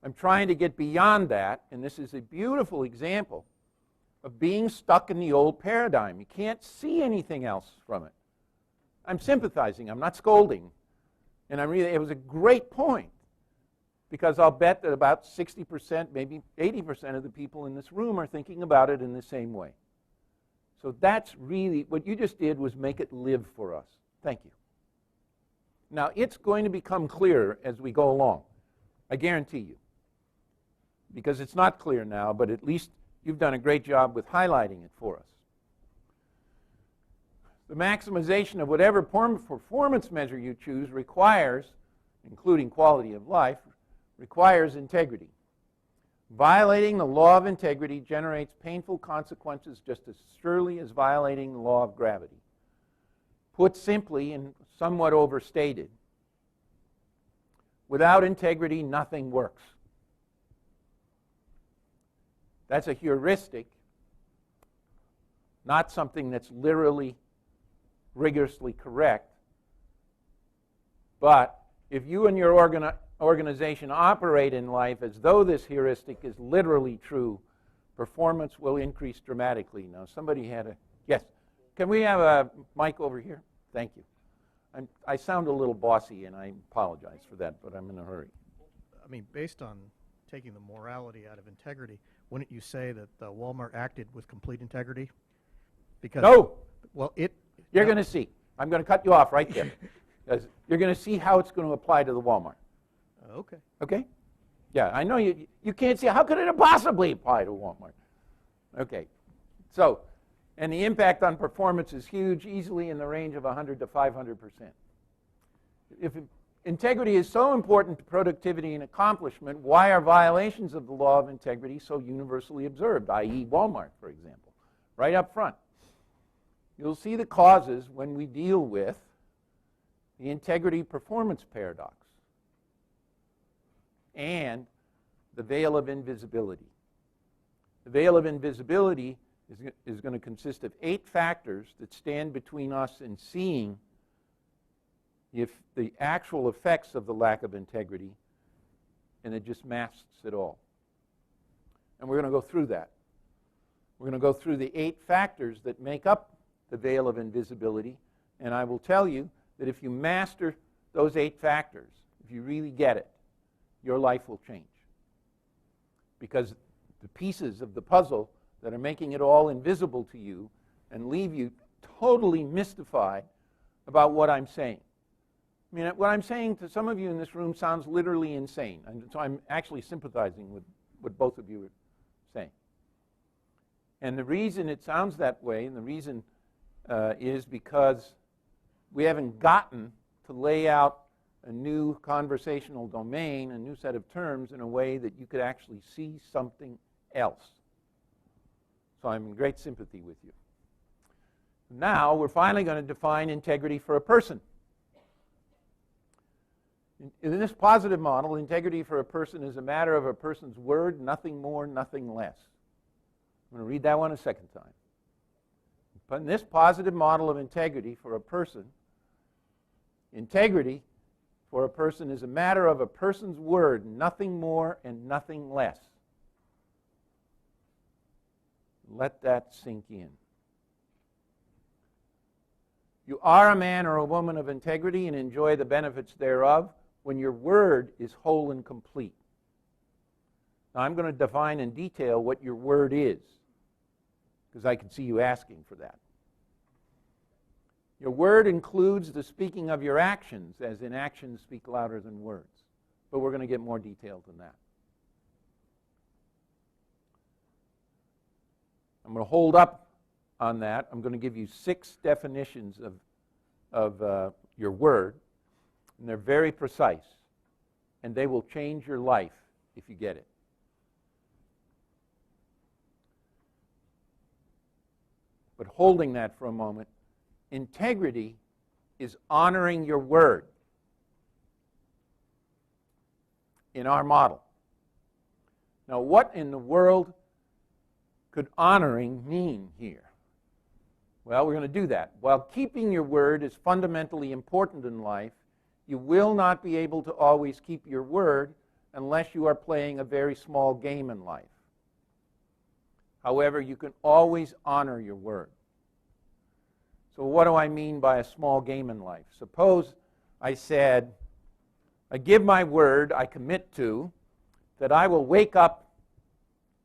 I'm trying to get beyond that, and this is a beautiful example of being stuck in the old paradigm. You can't see anything else from it. I'm sympathizing, I'm not scolding. And it was a great point. because I'll bet that about 60%, maybe 80% of the people in this room are thinking about it in the same way. So that's really, what you just did was make it live for us. Thank you. Now, it's going to become clearer as we go along. I guarantee you. Because it's not clear now, but at least you've done a great job with highlighting it for us. The maximization of whatever performance measure you choose requires, including quality of life, requires integrity. Violating the law of integrity generates painful consequences just as surely as violating the law of gravity. Put simply and somewhat overstated, without integrity, nothing works. That's a heuristic, not something that's literally, rigorously correct. But if you and your organization operate in life as though this heuristic is literally true, performance will increase dramatically. Now, somebody had a, yes. Can we have a mic over here? Thank you. I sound a little bossy, and I apologize for that, but I'm in a hurry. I mean, based on taking the morality out of integrity, wouldn't you say that Walmart acted with complete integrity? Because no. Well, You're going to see. I'm going to cut you off right there. Because you're going to see how it's going to apply to the Walmart. Okay. Okay? Yeah, I know you can't see. How could it possibly apply to Walmart? Okay. So, and the impact on performance is huge, easily in the range of 100 to 500%. If integrity is so important to productivity and accomplishment, why are violations of the law of integrity so universally observed, i.e. Walmart, for example? Right up front. You'll see the causes when we deal with the integrity-performance paradox and the veil of invisibility. The veil of invisibility is going to consist of 8 factors that stand between us and seeing if the actual effects of the lack of integrity, and it just masks it all. And we're going to go through that. We're going to go through the 8 factors that make up the veil of invisibility, and I will tell you that if you master those 8 factors, if you really get it, your life will change. Because the pieces of the puzzle that are making it all invisible to you and leave you totally mystified about what I'm saying. I mean, what I'm saying to some of you in this room sounds literally insane, and so I'm actually sympathizing with what both of you are saying. And the reason it sounds that way, and the reason is because we haven't gotten to lay out a new conversational domain, a new set of terms in a way that you could actually see something else. So I'm in great sympathy with you. Now we're finally going to define integrity for a person. In this positive model, integrity for a person is a matter of a person's word, nothing more, nothing less. I'm going to read that one a second time. But in this positive model of integrity for a person, integrity for a person is a matter of a person's word, nothing more and nothing less. Let that sink in. You are a man or a woman of integrity and enjoy the benefits thereof when your word is whole and complete. Now, I'm going to define in detail what your word is, because I can see you asking for that. Your word includes the speaking of your actions, as in actions speak louder than words. But we're going to get more detailed than that. I'm going to hold up on that. I'm going to give you 6 definitions of your word, and they're very precise, and they will change your life if you get it. But holding that for a moment, integrity is honoring your word in our model. Now, what in the world could honoring mean here? Well, we're going to do that. While keeping your word is fundamentally important in life, you will not be able to always keep your word unless you are playing a very small game in life. However, you can always honor your word. So what do I mean by a small game in life? Suppose I said, I give my word, I commit to, that I will wake up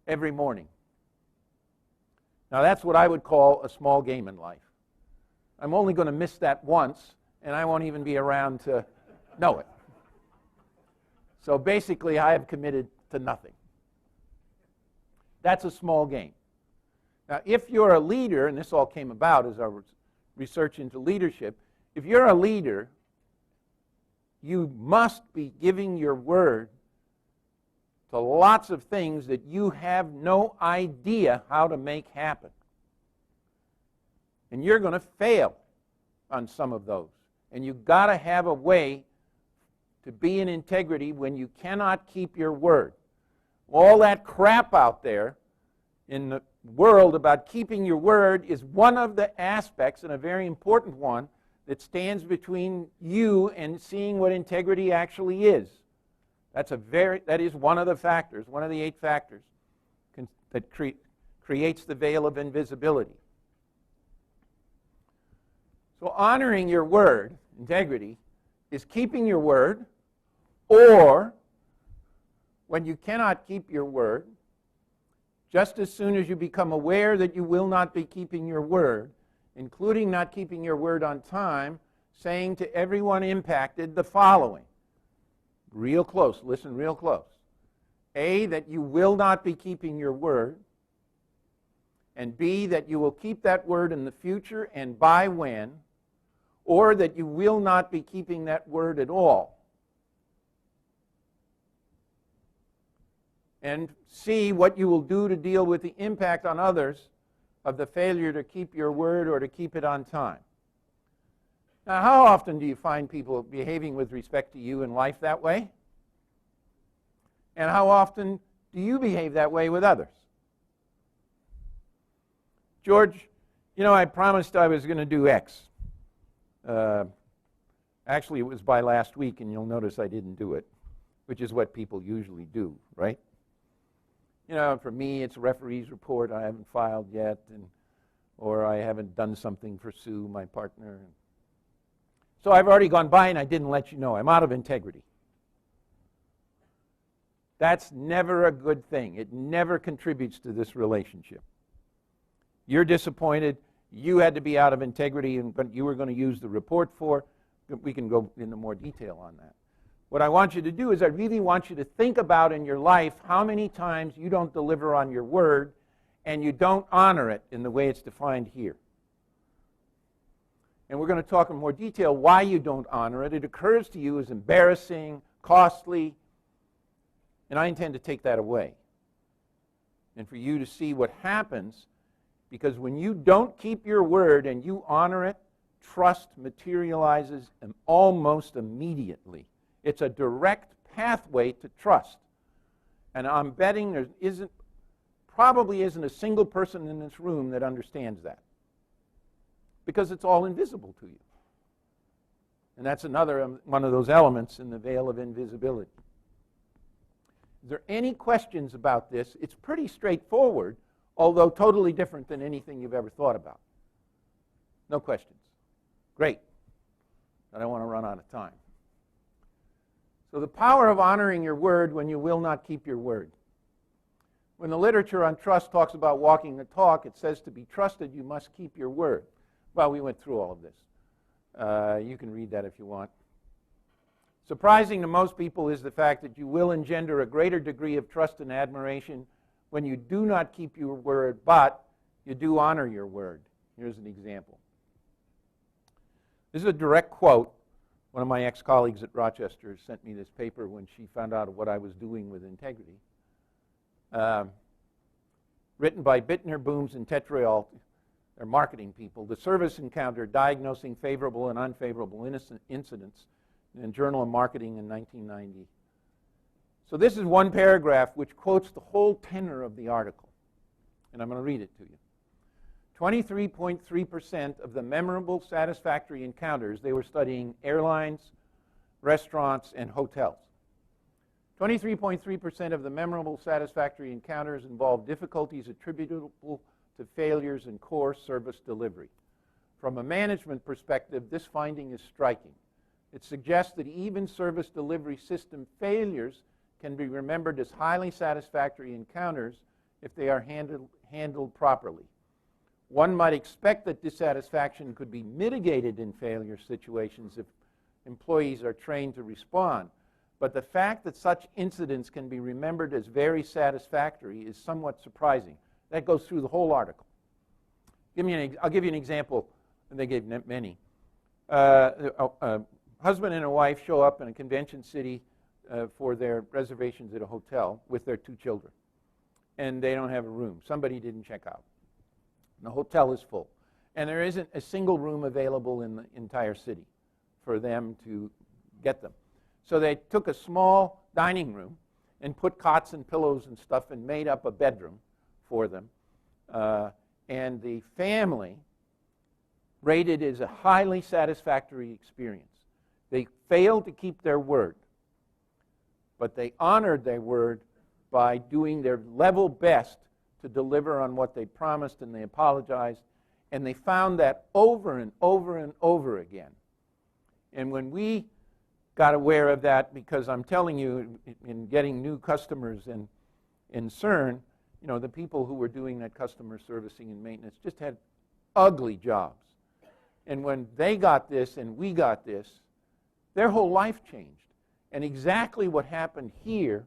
every morning. Now that's what I would call a small game in life. I'm only going to miss that once, and I won't even be around to know it. So basically, I have committed to nothing. That's a small game. Now, if you're a leader, and this all came about as our research into leadership, if you're a leader, you must be giving your word to lots of things that you have no idea how to make happen. And you're going to fail on some of those. And you've got to have a way to be in integrity when you cannot keep your word. All that crap out there in the world about keeping your word is one of the aspects, and a very important one, that stands between you and seeing what integrity actually is. That is one of the factors, one of the 8 factors that creates the veil of invisibility. So honoring your word, integrity, is keeping your word, or when you cannot keep your word, just as soon as you become aware that you will not be keeping your word, including not keeping your word on time, saying to everyone impacted the following. Real close, listen real close. A, that you will not be keeping your word, and B, that you will keep that word in the future and by when, or that you will not be keeping that word at all. And C, what you will do to deal with the impact on others of the failure to keep your word or to keep it on time. Now, how often do you find people behaving with respect to you in life that way? And how often do you behave that way with others? George, you know, I promised I was going to do X. Actually, it was by last week, and you'll notice I didn't do it, which is what people usually do, right? You know, for me, it's a referee's report I haven't filed yet, or I haven't done something for Sue, my partner. So I've already gone by and I didn't let you know. I'm out of integrity. That's never a good thing. It never contributes to this relationship. You're disappointed. You had to be out of integrity, but you were going to use the report for. We can go into more detail on that. What I want you to do is I really want you to think about in your life how many times you don't deliver on your word and you don't honor it in the way it's defined here. And we're going to talk in more detail why you don't honor it. It occurs to you as embarrassing, costly, and I intend to take that away. And for you to see what happens, because when you don't keep your word and you honor it, trust materializes almost immediately. It's a direct pathway to trust. And I'm betting there probably isn't a single person in this room that understands that, because it's all invisible to you. And that's another one of those elements in the veil of invisibility. Is there any questions about this? It's pretty straightforward, although totally different than anything you've ever thought about. No questions. Great. I don't want to run out of time. So the power of honoring your word when you will not keep your word. When the literature on trust talks about walking the talk, it says to be trusted, you must keep your word. Well, we went through all of this. You can read that if you want. Surprising to most people is the fact that you will engender a greater degree of trust and admiration when you do not keep your word, but you do honor your word. Here's an example. This is a direct quote. One of my ex-colleagues at Rochester sent me this paper when she found out what I was doing with integrity. Written by Bittner, Booms, and Tetrault, they're marketing people. The service encounter diagnosing favorable and unfavorable incidents in Journal of Marketing in 1990. So this is one paragraph which quotes the whole tenor of the article. And I'm going to read it to you. 23.3% of the memorable satisfactory encounters, they were studying airlines, restaurants, and hotels. 23.3% of the memorable satisfactory encounters involved difficulties attributable to failures in core service delivery. From a management perspective, this finding is striking. It suggests that even service delivery system failures can be remembered as highly satisfactory encounters if they are handled properly. One might expect that dissatisfaction could be mitigated in failure situations if employees are trained to respond, but the fact that such incidents can be remembered as very satisfactory is somewhat surprising. That goes through the whole article. I'll give you an example, and they gave many. A husband and a wife show up in a convention city for their reservations at a hotel with their 2 children, and they don't have a room. Somebody didn't check out. The hotel is full, and there isn't a single room available in the entire city for them to get them. So they took a small dining room and put cots and pillows and stuff and made up a bedroom for them. And the family rated it as a highly satisfactory experience. They failed to keep their word, but they honored their word by doing their level best to deliver on what they promised, and they apologized, and they found that over and over and over again. And when we got aware of that, because I'm telling you, in getting new customers in CERN, you know, the people who were doing that customer servicing and maintenance just had ugly jobs. And when they got this and we got this, their whole life changed. And exactly what happened here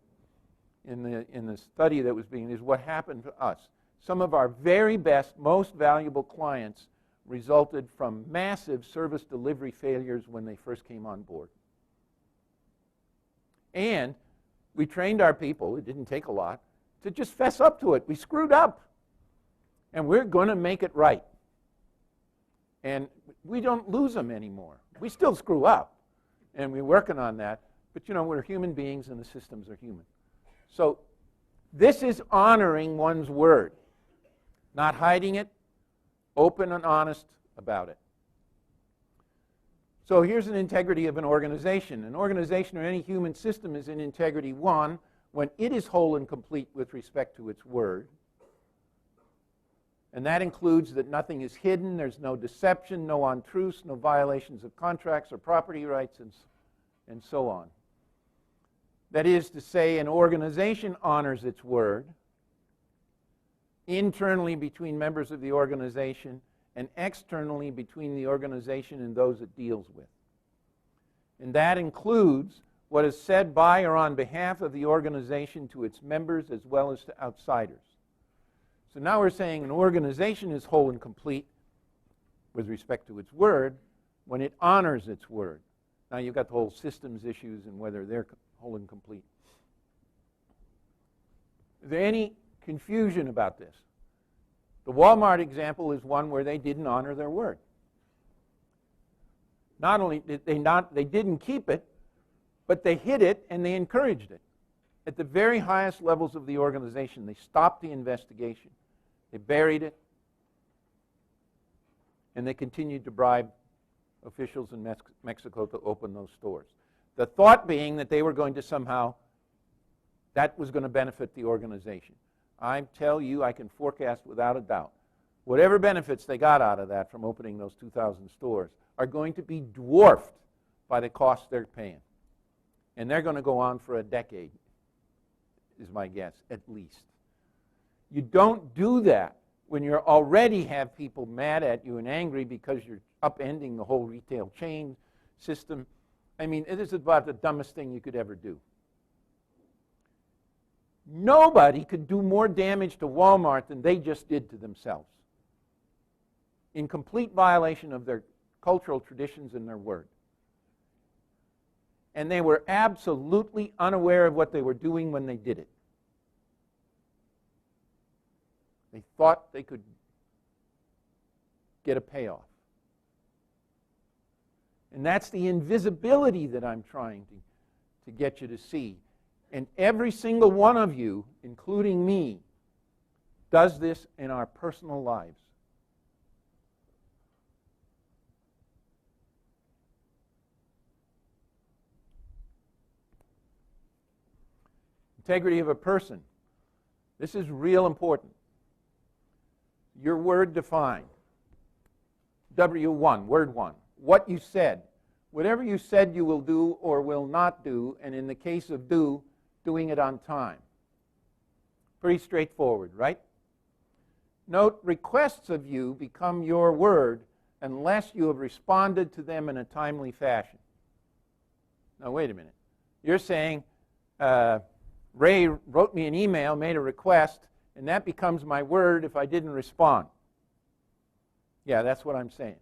in the study that was being is what happened to us. Some of our very best, most valuable clients resulted from massive service delivery failures when they first came on board. And we trained our people, it didn't take a lot, to just fess up to it. We screwed up, and we're going to make it right. And we don't lose them anymore. We still screw up, and we're working on that. But, you know, we're human beings, and the systems are human. So this is honoring one's word, not hiding it, open and honest about it. So here's an integrity of an organization. An organization or any human system is in integrity 1 when it is whole and complete with respect to its word. And that includes that nothing is hidden, there's no deception, no untruths, no violations of contracts or property rights, and so on. That is to say, an organization honors its word internally between members of the organization and externally between the organization and those it deals with. And that includes what is said by or on behalf of the organization to its members as well as to outsiders. So now we're saying an organization is whole and complete with respect to its word when it honors its word. Now you've got the whole systems issues and whether they're whole and complete. Is there any confusion about this? The Walmart example is one where they didn't honor their word. Not only did they didn't keep it, but they hid it and they encouraged it. At the very highest levels of the organization, they stopped the investigation. They buried it, and they continued to bribe officials in Mexico to open those stores. The thought being that they were going to somehow, that was going to benefit the organization. I tell you, I can forecast without a doubt, whatever benefits they got out of that from opening those 2,000 stores are going to be dwarfed by the cost they're paying. And they're going to go on for a decade, is my guess, at least. You don't do that when you already have people mad at you and angry because you're upending the whole retail chain system. I mean, it is about the dumbest thing you could ever do. Nobody could do more damage to Walmart than they just did to themselves, in complete violation of their cultural traditions and their word. And they were absolutely unaware of what they were doing when they did it. They thought they could get a payoff. And that's the invisibility that I'm trying to get you to see. And every single one of you, including me, does this in our personal lives. Integrity of a person. This is real important. Your word defined. W1, word 1. What you said, whatever you said you will do or will not do, and in the case of do, doing it on time. Pretty straightforward, right? Note, requests of you become your word unless you have responded to them in a timely fashion. Now, wait a minute. You're saying, Ray wrote me an email, made a request, and that becomes my word if I didn't respond. Yeah, that's what I'm saying.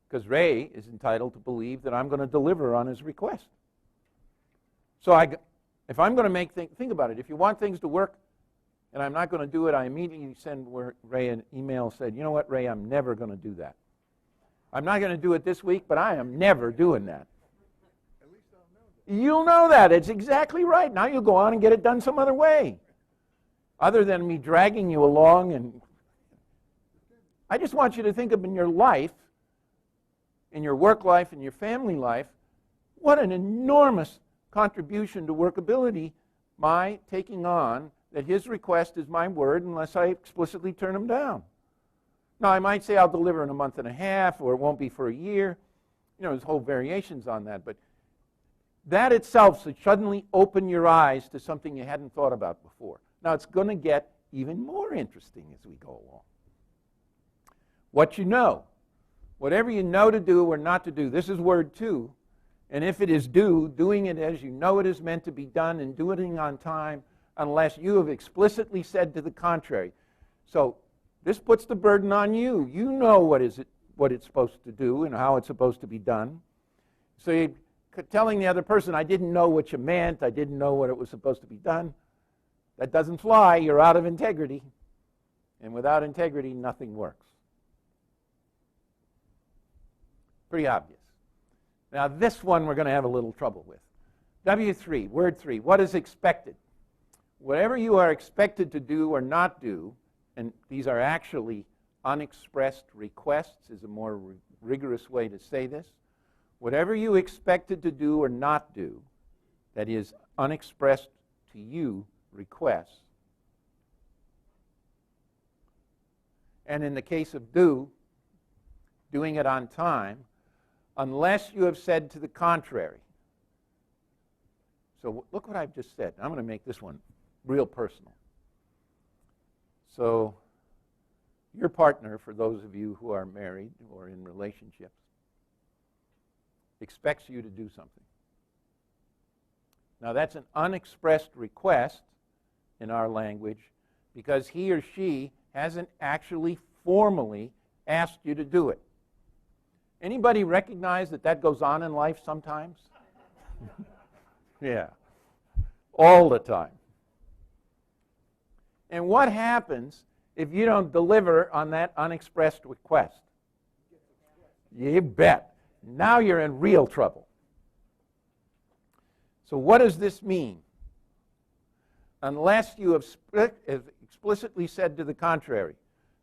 Because Ray is entitled to believe that I'm going to deliver on his request. So if I'm going to make things, think about it. If you want things to work and I'm not going to do it, I immediately send Ray an email and said, you know what, Ray, I'm never going to do that. I'm not going to do it this week, but I am never doing that. At least I'll know that. You'll know that. It's exactly right. Now you'll go on and get it done some other way. Other than me dragging you along. And I just want you to think of in your life, in your work life, in your family life, what an enormous contribution to workability my taking on that his request is my word unless I explicitly turn him down. Now, I might say I'll deliver in a month and a half, or it won't be for a year. You know, there's whole variations on that. But that itself should suddenly open your eyes to something you hadn't thought about before. Now, it's going to get even more interesting as we go along. What you know. Whatever you know to do or not to do. This is word 2. And if it is do, doing it as you know it is meant to be done and doing it on time unless you have explicitly said to the contrary. So this puts the burden on you. You know what it's supposed to do and how it's supposed to be done. So you're telling the other person, I didn't know what you meant, I didn't know what it was supposed to be done. That doesn't fly. You're out of integrity. And without integrity, nothing works. Pretty obvious. Now this one we're going to have a little trouble with. W3, word 3, what is expected? Whatever you are expected to do or not do, and these are actually unexpressed requests is a more rigorous way to say this. Whatever you expected to do or not do, that is unexpressed to you requests. And in the case of do, doing it on time, unless you have said to the contrary. So look what I've just said. I'm going to make this one real personal. So your partner, for those of you who are married or in relationships, expects you to do something. Now that's an unexpressed request in our language because he or she hasn't actually formally asked you to do it. Anybody recognize that that goes on in life sometimes? Yeah, all the time. And what happens if you don't deliver on that unexpressed request? You bet. Now you're in real trouble. So what does this mean? Unless you have explicitly said to the contrary.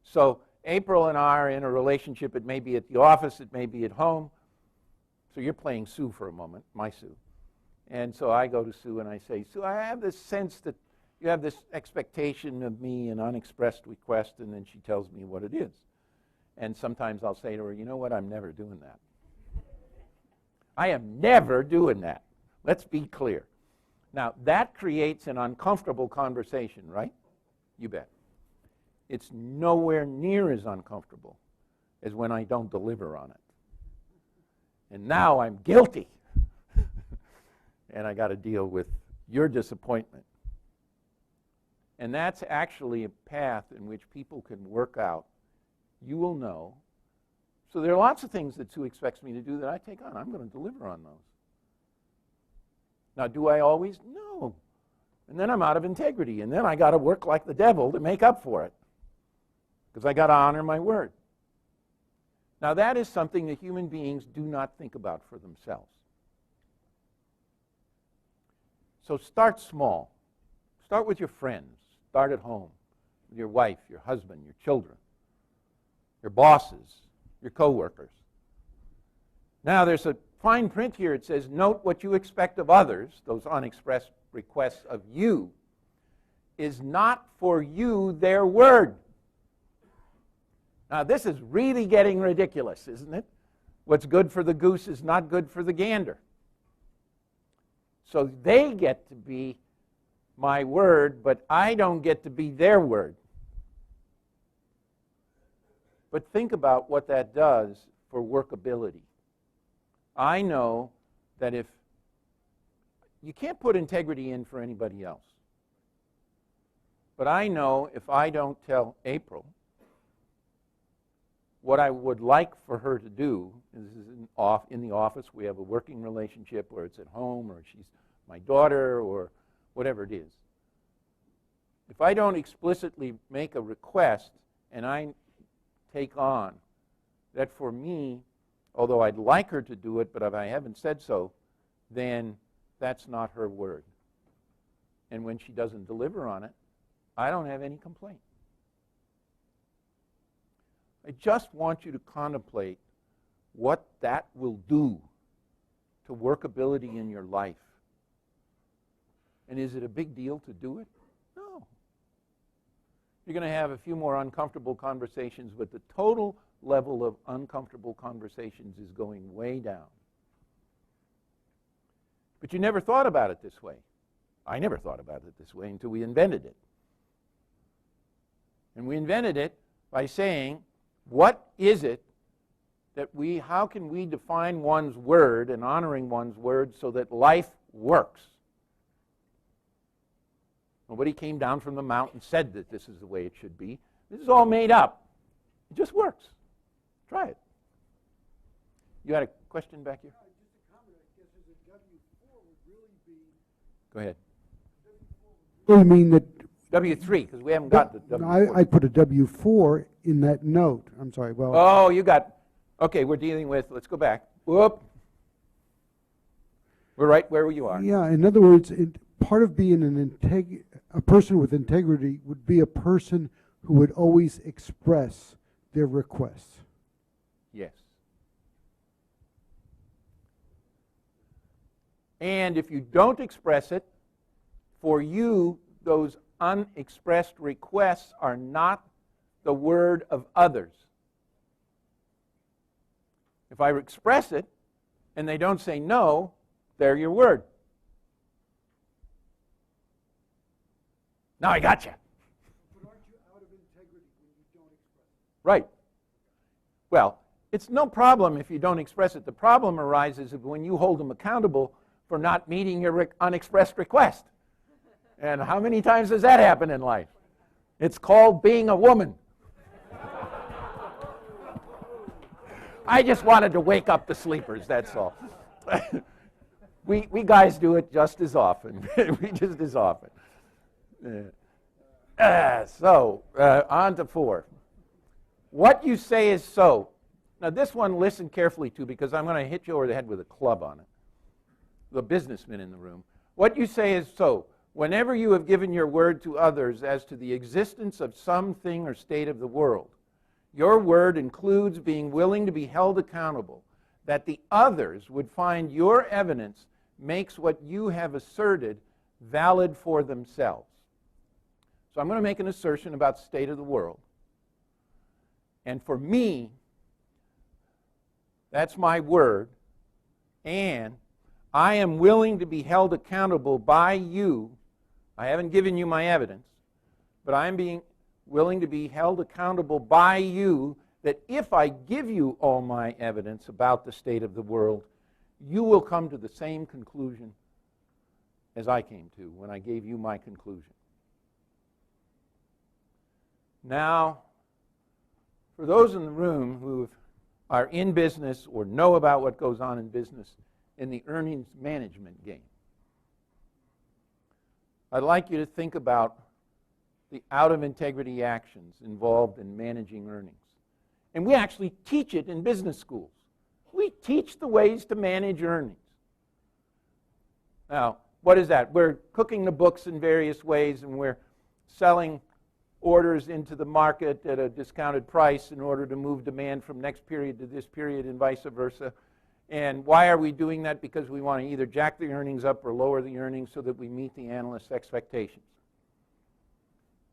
So April and I are in a relationship. It may be at the office, it may be at home. So you're playing Sue for a moment, my Sue. And so I go to Sue and I say, Sue, I have this sense that you have this expectation of me, an unexpressed request, and then she tells me what it is. And sometimes I'll say to her, you know what, I'm never doing that. I am never doing that. Let's be clear. Now, that creates an uncomfortable conversation, right? You bet. It's nowhere near as uncomfortable as when I don't deliver on it. And now I'm guilty. And I got to deal with your disappointment. And that's actually a path in which people can work out. You will know. So there are lots of things that Sue expects me to do that I take on. I'm going to deliver on those. Now, do I always? No. And then I'm out of integrity. And then I got to work like the devil to make up for it. Because I got to honor my word. Now, that is something that human beings do not think about for themselves. So start small. Start with your friends. Start at home. With your wife, your husband, your children, your bosses, your coworkers. Now, there's a fine print here. It says, note what you expect of others, those unexpressed requests of you, is not for you their word. Now, this is really getting ridiculous, isn't it? What's good for the goose is not good for the gander. So they get to be my word, but I don't get to be their word. But think about what that does for workability. I know that if you can't put integrity in for anybody else, but I know if I don't tell April what I would like for her to do, this is in the office, we have a working relationship, or it's at home, or she's my daughter, or whatever it is. If I don't explicitly make a request and I take on that for me, although I'd like her to do it, but if I haven't said so, then that's not her word. And when she doesn't deliver on it, I don't have any complaint. I just want you to contemplate what that will do to workability in your life. And is it a big deal to do it? No. You're going to have a few more uncomfortable conversations, but the total level of uncomfortable conversations is going way down. But you never thought about it this way. I never thought about it this way until we invented it. And we invented it by saying, what is it that how can we define one's word and honoring one's word so that life works? Nobody came down from the mountain and said that this is the way it should be. This is all made up. It just works. Try it. You had a question back here? Just a comment, I guess, is that W4 would really be... Go ahead. Really mean that... W3, because we haven't got the W4. No, I put a W4 in that note. I'm sorry, well... Oh, you got... Okay, we're dealing with... Let's go back. Whoop. We're right where you are. Yeah, in other words, part of being a person with integrity would be a person who would always express their requests. Yes. And if you don't express it, for you, those unexpressed requests are not the word of others. If I express it and they don't say no, they're your word. Now I got you. But aren't you out of integrity when you don't express it? Right. Well, it's no problem if you don't express it. The problem arises when you hold them accountable for not meeting your unexpressed request. And how many times does that happen in life? It's called being a woman. I just wanted to wake up the sleepers, that's all. We guys do it just as often. We just as often. On to 4. What you say is so. Now this one, listen carefully to, because I'm going to hit you over the head with a club on it. The businessmen in the room. What you say is so. Whenever you have given your word to others as to the existence of something or state of the world, your word includes being willing to be held accountable, that the others would find your evidence makes what you have asserted valid for themselves. So I'm going to make an assertion about the state of the world. And for me, that's my word, and I am willing to be held accountable by you. I haven't given you my evidence, but I'm being willing to be held accountable by you that if I give you all my evidence about the state of the world, you will come to the same conclusion as I came to when I gave you my conclusion. Now, for those in the room who are in business or know about what goes on in business in the earnings management game, I'd like you to think about the out-of-integrity actions involved in managing earnings. And we actually teach it in business schools. We teach the ways to manage earnings. Now, what is that? We're cooking the books in various ways, and we're selling orders into the market at a discounted price in order to move demand from next period to this period and vice versa. And why are we doing that? Because we want to either jack the earnings up or lower the earnings so that we meet the analyst's expectations.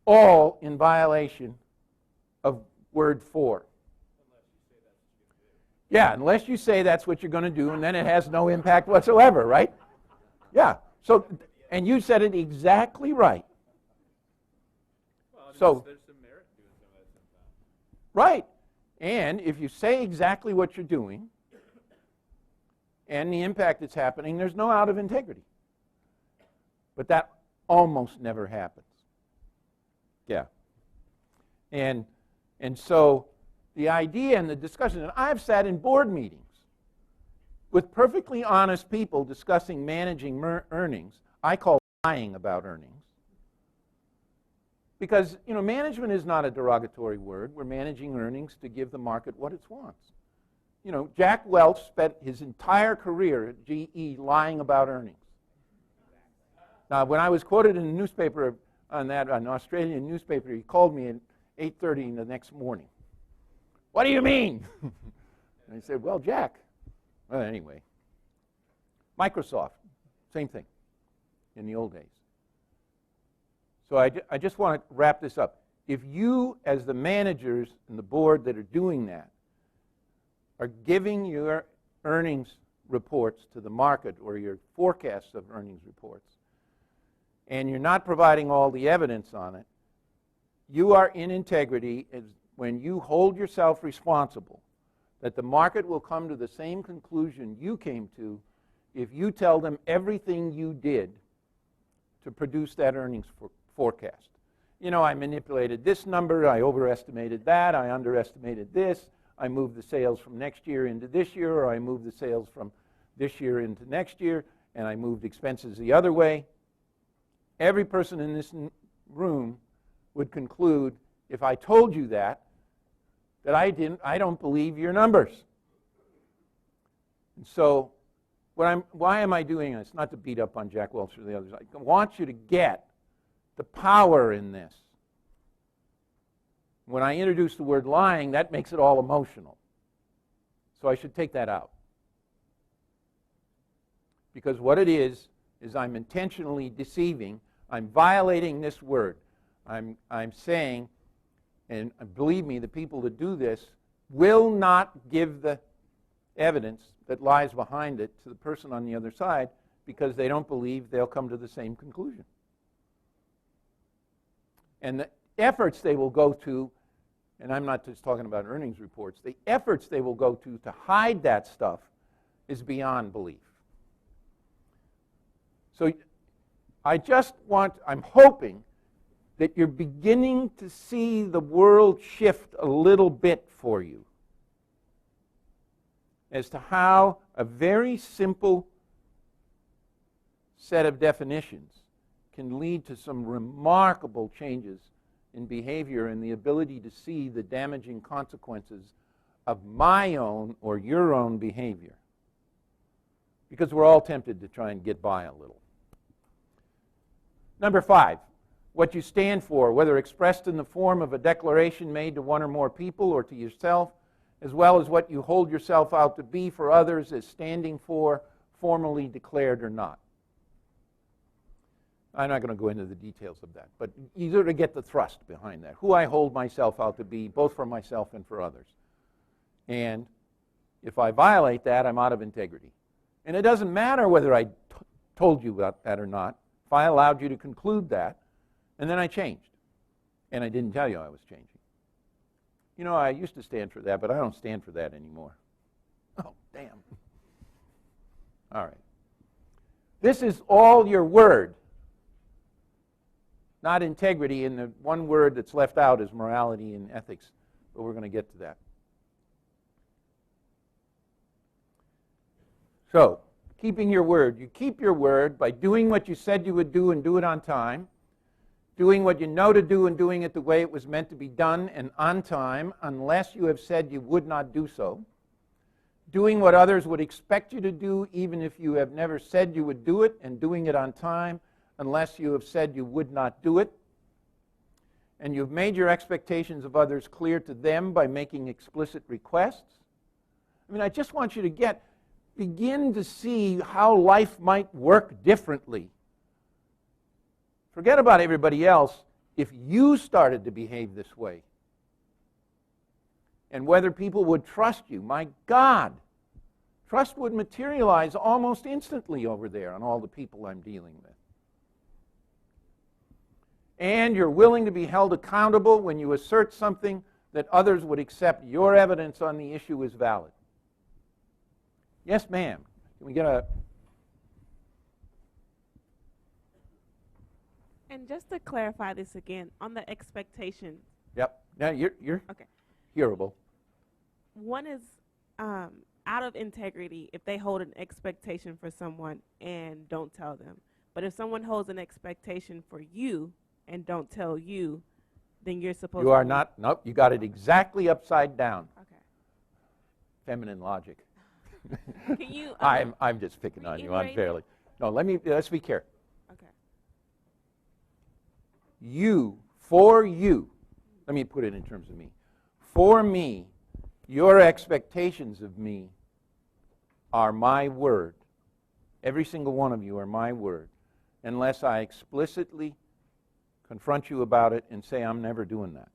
All in violation of word 4. Yeah, unless you say that's what you're going to do, and then it has no impact whatsoever, right? Yeah. So, and you said it exactly right. So, there's some merit to doing some of that sometimes. right. And if you say exactly what you're doing and the impact that's happening, there's no out of integrity. But that almost never happens. Yeah. And so the idea and the discussion, and I've sat in board meetings with perfectly honest people discussing managing earnings. I call lying about earnings. Because, management is not a derogatory word. We're managing earnings to give the market what it wants. Jack Welch spent his entire career at GE lying about earnings. Now, when I was quoted in a newspaper on that, an Australian newspaper, he called me at 8:30 the next morning. What do you mean? And I said, well, Jack. Well, anyway. Microsoft, same thing in the old days. So I just want to wrap this up. If you, as the managers and the board that are doing that, are giving your earnings reports to the market or your forecasts of earnings reports, and you're not providing all the evidence on it, you are in integrity when you hold yourself responsible that the market will come to the same conclusion you came to if you tell them everything you did to produce that earnings forecast. I manipulated this number, I overestimated that, I underestimated this, I moved the sales from next year into this year, or I moved the sales from this year into next year, and I moved expenses the other way. Every person in this room would conclude, if I told you that I don't believe your numbers. And so, why am I doing this? Not to beat up on Jack Welch or the others. I want you to get the power in this. When I introduce the word lying, that makes it all emotional. So I should take that out. Because what it is I'm intentionally deceiving. I'm violating this word. I'm saying, and believe me, the people that do this will not give the evidence that lies behind it to the person on the other side because they don't believe they'll come to the same conclusion. And the efforts they will go to, and I'm not just talking about earnings reports, the efforts they will go to hide that stuff is beyond belief. So I'm hoping that you're beginning to see the world shift a little bit for you as to how a very simple set of definitions can lead to some remarkable changes in behavior and the ability to see the damaging consequences of my own or your own behavior. Because we're all tempted to try and get by a little. Number 5, what you stand for, whether expressed in the form of a declaration made to one or more people or to yourself, as well as what you hold yourself out to be for others as standing for, formally declared or not. I'm not going to go into the details of that, but you sort of get the thrust behind that. Who I hold myself out to be, both for myself and for others. And if I violate that, I'm out of integrity. And it doesn't matter whether I told you about that or not. If I allowed you to conclude that, and then I changed. And I didn't tell you I was changing. I used to stand for that, but I don't stand for that anymore. Oh, damn. All right. This is all your word, not integrity, and the one word that's left out is morality and ethics, but we're going to get to that. So, keeping your word. You keep your word by doing what you said you would do and do it on time, doing what you know to do and doing it the way it was meant to be done and on time, unless you have said you would not do so, doing what others would expect you to do even if you have never said you would do it, and doing it on time unless you have said you would not do it, and you've made your expectations of others clear to them by making explicit requests. I just want you to begin to see how life might work differently. Forget about everybody else if you started to behave this way. and whether people would trust you. My God, trust would materialize almost instantly over there on all the people I'm dealing with. And you're willing to be held accountable when you assert something that others would accept your evidence on the issue is valid. Yes, ma'am. Can we get a... And just to clarify this again, on the expectations. Yep. Now you're okay. Hearable. One is out of integrity if they hold an expectation for someone and don't tell them. But if someone holds an expectation for you and don't tell you, then you're supposed to... You are not... Nope, you got it exactly upside down. Okay. Feminine logic. Can you... I'm just picking on you unfairly. No, let's be careful. Okay. For you, let me put it in terms of me. For me, your expectations of me are my word. Every single one of you are my word, unless I explicitly confront you about it and say I'm never doing that.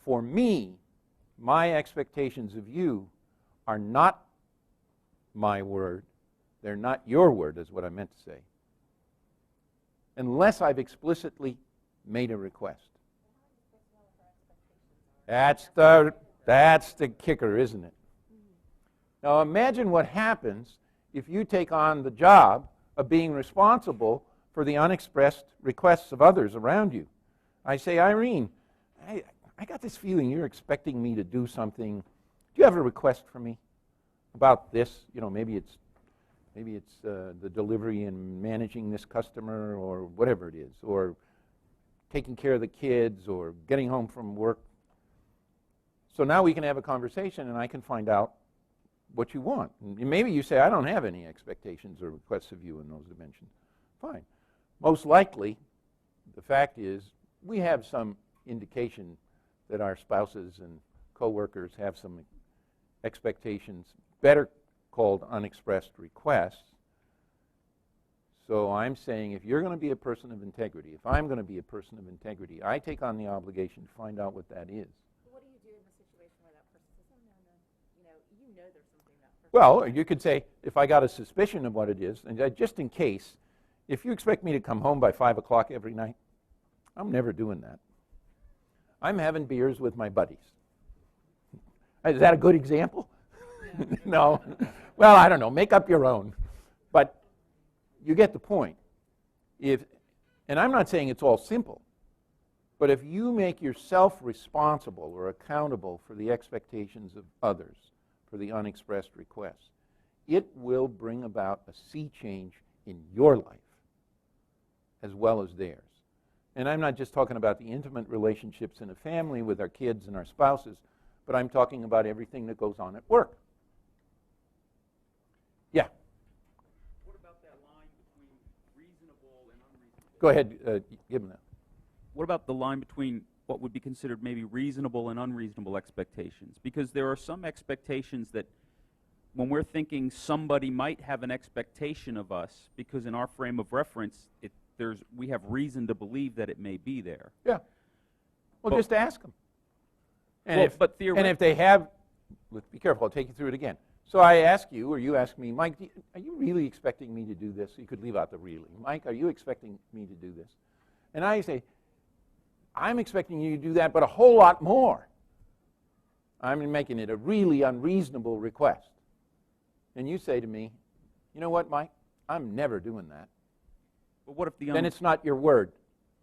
For me, my expectations of you are not my word. They're not your word, is what I meant to say, unless I've explicitly made a request. That's the kicker, isn't it? Now imagine what happens if you take on the job of being responsible for the unexpressed requests of others around you. I say, Irene, I got this feeling you're expecting me to do something. Do you have a request for me about this? You know, maybe it's the delivery and managing this customer, or whatever it is, or taking care of the kids, or getting home from work. So now we can have a conversation and I can find out what you want. And maybe you say, I don't have any expectations or requests of you in those dimensions. Fine. Most likely, the fact is, we have some indication that our spouses and coworkers have some expectations, better called unexpressed requests. So I'm saying, if you're going to be a person of integrity, if I'm going to be a person of integrity, I take on the obligation to find out what that is. What do you do in the situation where that person says, oh, no, you know there's something that person... Well, you could say, if I got a suspicion of what it is, and just in case, if you expect me to come home by 5 o'clock every night, I'm never doing that. I'm having beers with my buddies. Is that a good example? No. Well, I don't know. Make up your own. But you get the point. And I'm not saying it's all simple, but if you make yourself responsible or accountable for the expectations of others, for the unexpressed requests, it will bring about a sea change in your life as well as theirs. And I'm not just talking about the intimate relationships in a family with our kids and our spouses, but I'm talking about everything that goes on at work. Yeah? What about that line between reasonable and unreasonable? Go ahead, give them that. What about the line between what would be considered maybe reasonable and unreasonable expectations? Because there are some expectations that when we're thinking somebody might have an expectation of us, because in our frame of reference, we have reason to believe that it may be there. Yeah. Well, just ask them. And, well, if they have, be careful, I'll take you through it again. So I ask you, or you ask me, Mike, are you really expecting me to do this? You could leave out the really. Mike, are you expecting me to do this? And I say, I'm expecting you to do that, but a whole lot more. I'm making it a really unreasonable request. And you say to me, you know what, Mike? I'm never doing that. But what if then it's not your word.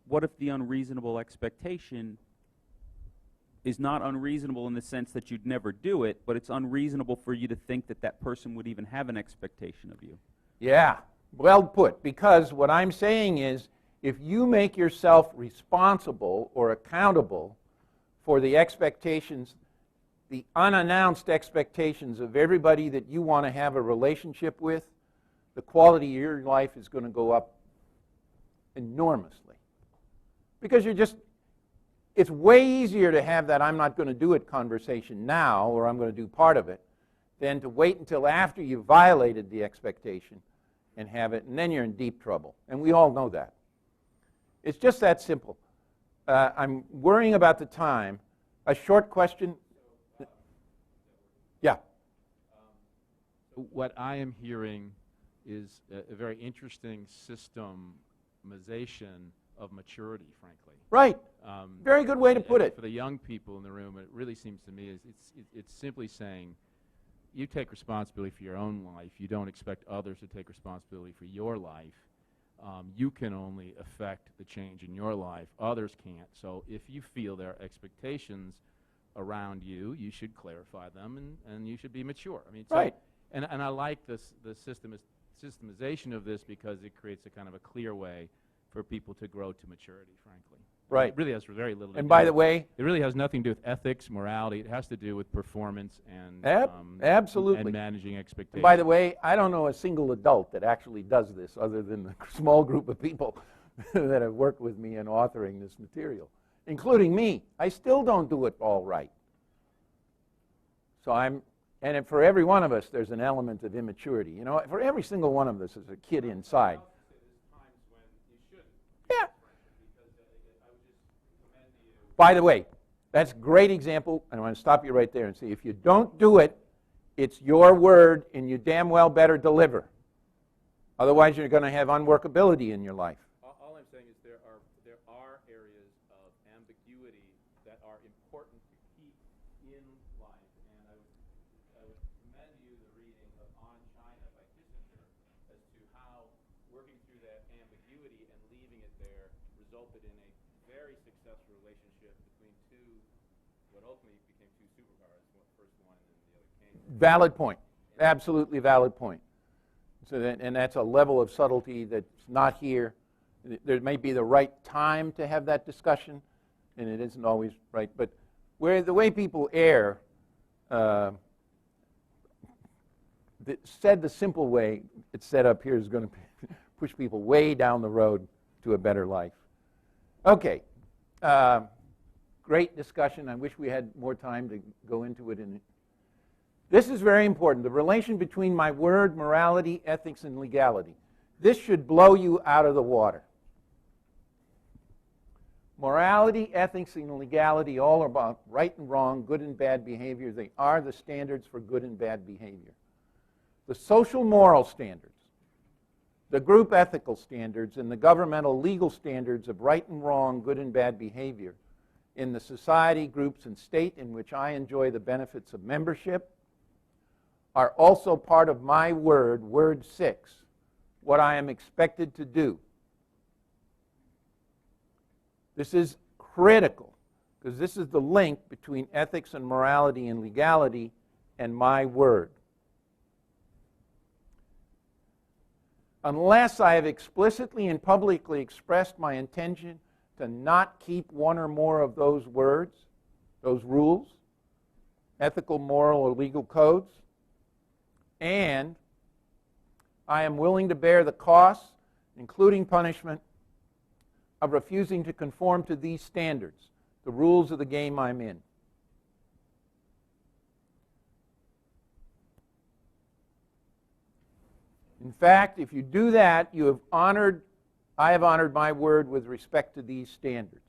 What if the unreasonable expectation is not unreasonable in the sense that you'd never do it, but it's unreasonable for you to think that that person would even have an expectation of you? Yeah, well put. Because what I'm saying is, if you make yourself responsible or accountable for the expectations, the unannounced expectations of everybody that you want to have a relationship with, the quality of your life is going to go up enormously. Because it's way easier to have that I'm not going to do it conversation now, or I'm going to do part of it, than to wait until after you've violated the expectation and have it, and then you're in deep trouble. And we all know that. It's just that simple. I'm worrying about the time A short question? Yeah. What I am hearing is a very interesting systemization of maturity, frankly. Right. Very good way to put it. For the young people in the room, it really seems to me is it's simply saying, you take responsibility for your own life. You don't expect others to take responsibility for your life. You can only affect the change in your life. Others can't. So if you feel there are expectations around you, you should clarify them, and you should be mature. I mean, right. And I like the systemization of this because it creates a kind of a clear way for people to grow to maturity, frankly. Right. It really has very little to And do by the with- way, it really has nothing to do with ethics, morality. It has to do with performance and absolutely. and managing expectations. And by the way, I don't know a single adult that actually does this other than the small group of people that have worked with me in authoring this material, including me. I still don't do it all right. So and for every one of us, there's an element of immaturity. You know, for every single one of us is a kid inside. Yeah. By the way, that's a great example, and I want to stop you right there and say, if you don't do it, it's your word, and you damn well better deliver. Otherwise, you're going to have unworkability in your life. All I'm saying is there are areas of ambiguity that are important to keep in life, and I would commend you the reading of On China by Kissinger as to how working through that ambiguity and leaving it there resulted in a very successful relationship between what ultimately became two superpowers, first one and then the other came. Valid point. Absolutely valid point. So and that's a level of subtlety that's not here. There may be the right time to have that discussion, and it isn't always right. But the way people err, said the simple way, it's set up here is going to push people way down the road to a better life. Okay. Great discussion. I wish we had more time to go into it. This is very important. The relation between my word, morality, ethics, and legality. This should blow you out of the water. Morality, ethics, and legality all are about right and wrong, good and bad behavior. They are the standards for good and bad behavior. The social moral standards, the group ethical standards, and the governmental legal standards of right and wrong, good and bad behavior in the society, groups, and state in which I enjoy the benefits of membership are also part of my word, word 6, what I am expected to do. This is critical because this is the link between ethics and morality and legality and my word. Unless I have explicitly and publicly expressed my intention to not keep one or more of those words, those rules, ethical, moral, or legal codes, and I am willing to bear the costs, including punishment, of refusing to conform to these standards, the rules of the game I'm in. In fact, if you do that, I have honored my word with respect to these standards.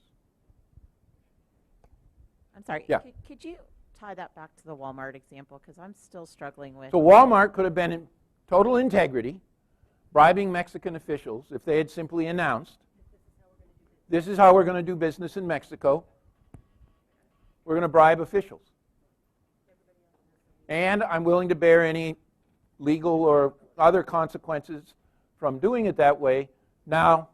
I'm sorry. Yeah. Could you tie that back to the Walmart example? Because I'm still struggling with. So Walmart could have been in total integrity, bribing Mexican officials if they had simply announced, this is how we're going to do business in Mexico. We're going to bribe officials. And I'm willing to bear any legal or other consequences from doing it that way. Now,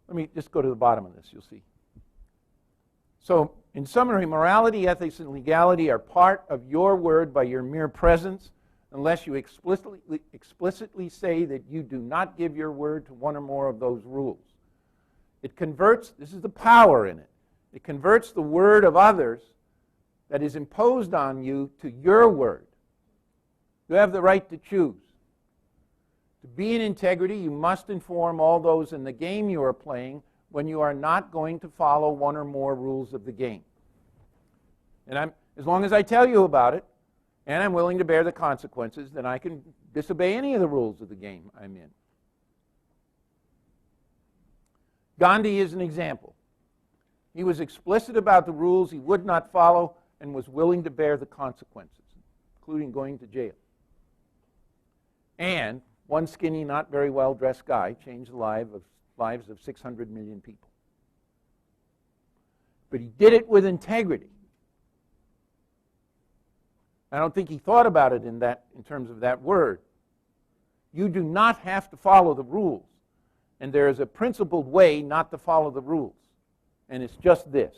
let me just go to the bottom of this, you'll see. So, in summary, morality, ethics, and legality are part of your word by your mere presence, unless you explicitly say that you do not give your word to one or more of those rules. It converts, this is the power in it, it converts the word of others that is imposed on you to your word. You have the right to choose. To be in integrity, you must inform all those in the game you are playing when you are not going to follow one or more rules of the game. And as long as I tell you about it, and I'm willing to bear the consequences, then I can disobey any of the rules of the game I'm in. Gandhi is an example. He was explicit about the rules he would not follow and was willing to bear the consequences, including going to jail. And one skinny, not very well-dressed guy changed the lives of 600 million people. But he did it with integrity. I don't think he thought about it in terms of that word. You do not have to follow the rules. And there is a principled way not to follow the rules. And it's just this.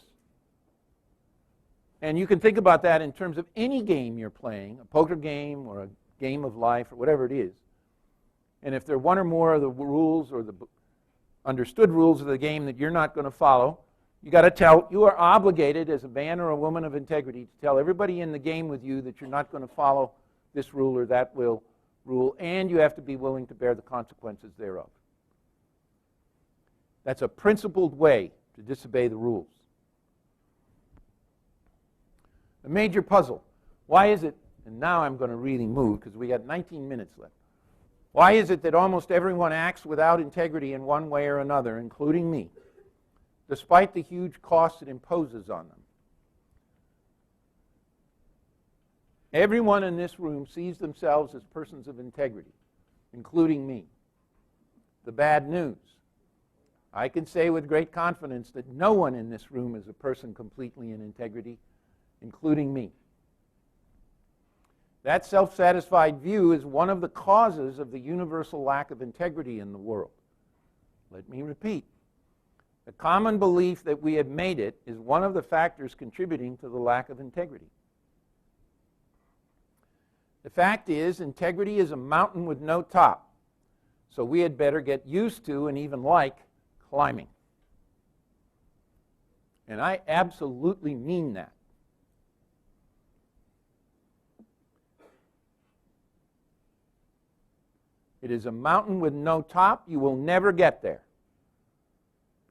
And you can think about that in terms of any game you're playing, a poker game or a game of life or whatever it is. And if there are one or more of the rules or the understood rules of the game that you're not going to follow, you are obligated as a man or a woman of integrity to tell everybody in the game with you that you're not going to follow this rule or that rule, and you have to be willing to bear the consequences thereof. That's a principled way to disobey the rules. A major puzzle. Why is it, and now I'm going to really move because we got 19 minutes left. Why is it that almost everyone acts without integrity in one way or another, including me, despite the huge cost it imposes on them? Everyone in this room sees themselves as persons of integrity, including me. The bad news. I can say with great confidence that no one in this room is a person completely in integrity, including me. That self-satisfied view is one of the causes of the universal lack of integrity in the world. Let me repeat. The common belief that we have made it is one of the factors contributing to the lack of integrity. The fact is, integrity is a mountain with no top, so we had better get used to and even like climbing. And I absolutely mean that. It is a mountain with no top. You will never get there.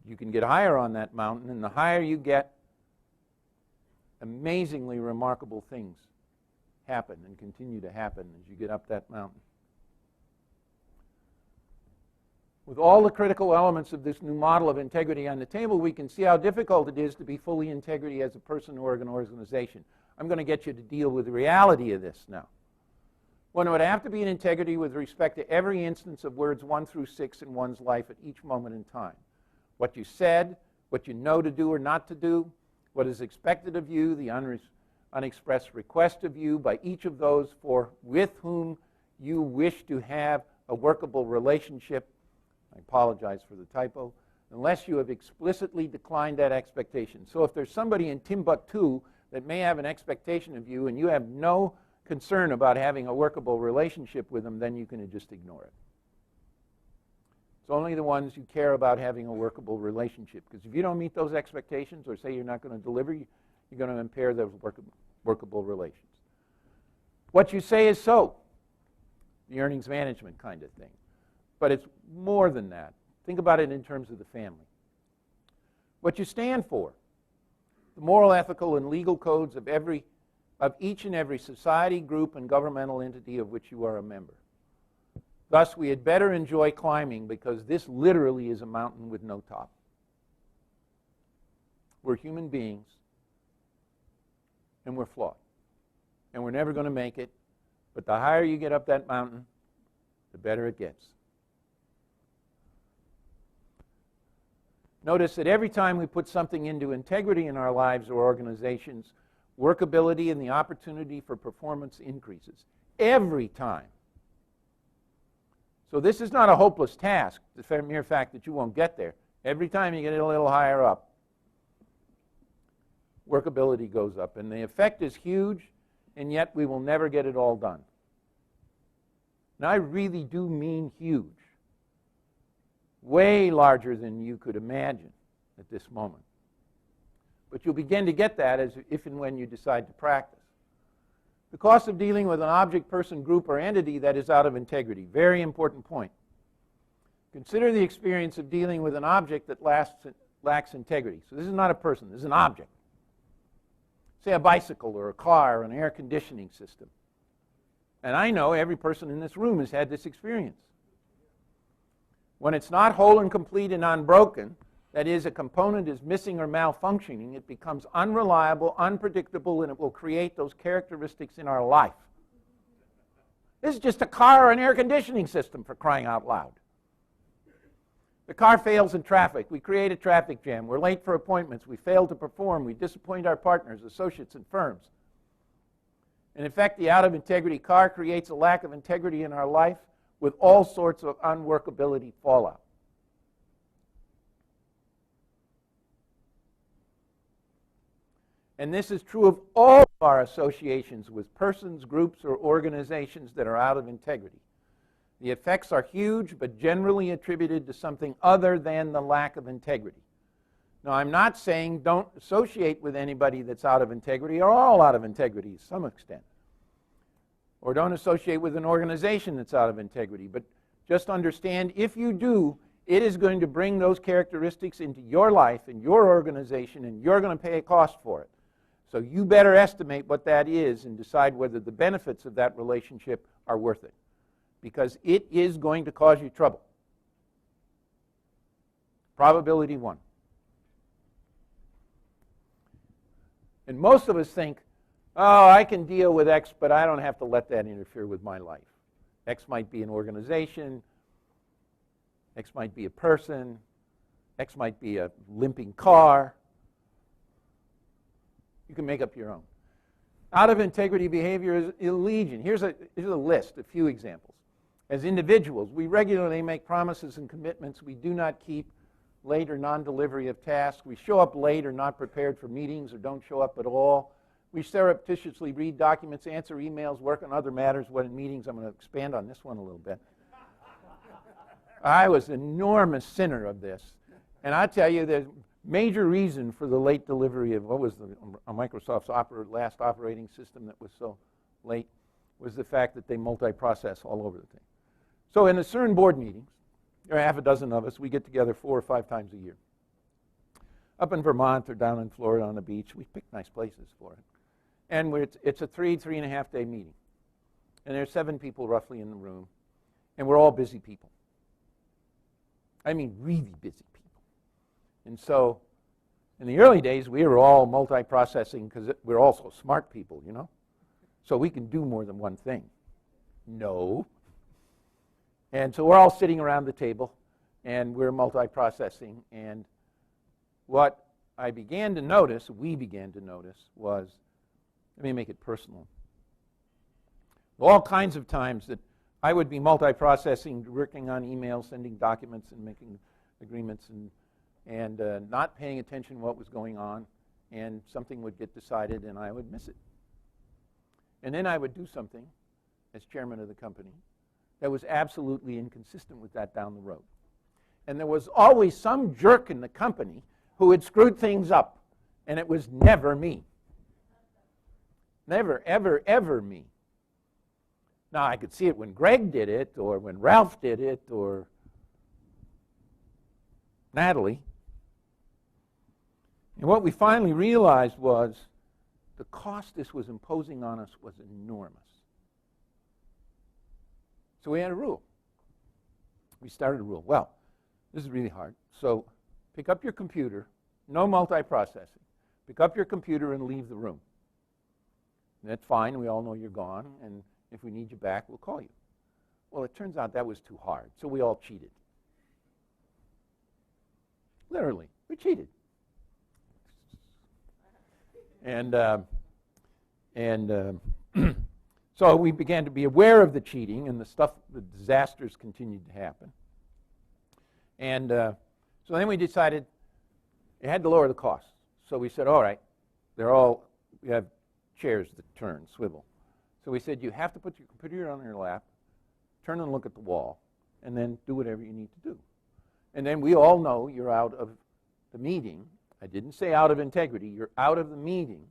You can get higher on that mountain, and the higher you get, amazingly remarkable things happen and continue to happen as you get up that mountain. With all the critical elements of this new model of integrity on the table, we can see how difficult it is to be fully integrity as a person or an organization. I'm going to get you to deal with the reality of this now. One would have to be in integrity with respect to every instance of words 1 through 6 in one's life at each moment in time. What you said, what you know to do or not to do, what is expected of you, the unexpressed request of you by each of those with whom you wish to have a workable relationship. I apologize for the typo. Unless you have explicitly declined that expectation. So if there's somebody in Timbuktu that may have an expectation of you and you have no concern about having a workable relationship with them, then you can just ignore it. It's only the ones you care about having a workable relationship. Because if you don't meet those expectations or say you're not going to deliver, you're going to impair those workable relations. What you say is so. The earnings management kind of thing. But it's more than that. Think about it in terms of the family. What you stand for. The moral, ethical, and legal codes of each and every society, group, and governmental entity of which you are a member. Thus, we had better enjoy climbing because this literally is a mountain with no top. We're human beings, and we're flawed. And we're never going to make it, but the higher you get up that mountain, the better it gets. Notice that every time we put something into integrity in our lives or organizations, workability and the opportunity for performance increases. Every time. So this is not a hopeless task, the mere fact that you won't get there. Every time you get a little higher up, workability goes up. And the effect is huge, and yet we will never get it all done. And I really do mean huge. Way larger than you could imagine at this moment. But you'll begin to get that if and when you decide to practice. The cost of dealing with an object, person, group, or entity that is out of integrity. Very important point. Consider the experience of dealing with an object that lacks integrity. So this is not a person, this is an object. Say a bicycle or a car or an air conditioning system. And I know every person in this room has had this experience. When it's not whole and complete and unbroken, That is, a component is missing or malfunctioning, it becomes unreliable, unpredictable, and it will create those characteristics in our life. This is just a car or an air conditioning system, for crying out loud. The car fails in traffic. We create a traffic jam. We're late for appointments. We fail to perform. We disappoint our partners, associates, and firms. And in fact, the out-of-integrity car creates a lack of integrity in our life with all sorts of unworkability fallout. And this is true of all of our associations with persons, groups, or organizations that are out of integrity. The effects are huge, but generally attributed to something other than the lack of integrity. Now, I'm not saying don't associate with anybody that's out of integrity or all out of integrity to some extent. Or don't associate with an organization that's out of integrity. But just understand, if you do, it is going to bring those characteristics into your life and your organization, and you're going to pay a cost for it. So you better estimate what that is and decide whether the benefits of that relationship are worth it, because it is going to cause you trouble. Probability 1. And most of us think, oh, I can deal with X, but I don't have to let that interfere with my life. X might be an organization, X might be a person, X might be a limping car. You can make up your own. Out of integrity behavior is legion. Here's a list, a few examples. As individuals, we regularly make promises and commitments we do not keep, late or non-delivery of tasks. We show up late or not prepared for meetings or don't show up at all. We surreptitiously read documents, answer emails, work on other matters when in meetings. I'm going to expand on this one a little bit. I was an enormous sinner of this. And I tell you, there's major reason for the late delivery of what was Microsoft's last operating system that was so late was the fact that they multi-process all over the thing. So in the CERN board meetings, there are half a dozen of us. We get together 4 or 5 times a year. Up in Vermont or down in Florida on the beach. We pick nice places for it. And it's a 3.5 day meeting. And there's 7 people roughly in the room. And we're all busy people. I mean really busy people. And so in the early days, we were all multi-processing because we're also smart people, you know. So we can do more than one thing. No. And so we're all sitting around the table, and we're multi-processing. And what I began to notice, we began to notice, was, let me make it personal. All kinds of times that I would be multi-processing, working on emails, sending documents, and making agreements, and not paying attention to what was going on, and something would get decided, and I would miss it. And then I would do something, as chairman of the company, that was absolutely inconsistent with that down the road. And there was always some jerk in the company who had screwed things up, and it was never me. Never, ever, ever me. Now, I could see it when Greg did it, or when Ralph did it, or Natalie. And what we finally realized was the cost this was imposing on us was enormous. So we had a rule. We started a rule. Well, this is really hard. So pick up your computer, no multi-processing. Pick up your computer and leave the room. And that's fine. We all know you're gone. And if we need you back, we'll call you. Well, it turns out that was too hard. So we all cheated. Literally, we cheated. And so we began to be aware of the cheating, and the disasters continued to happen. And so then we decided it had to lower the cost. So we said, all right, we have chairs that turn, swivel. So we said, you have to put your computer on your lap, turn and look at the wall, and then do whatever you need to do. And then we all know you're out of the meeting. I didn't say out of integrity. You're out of the meeting.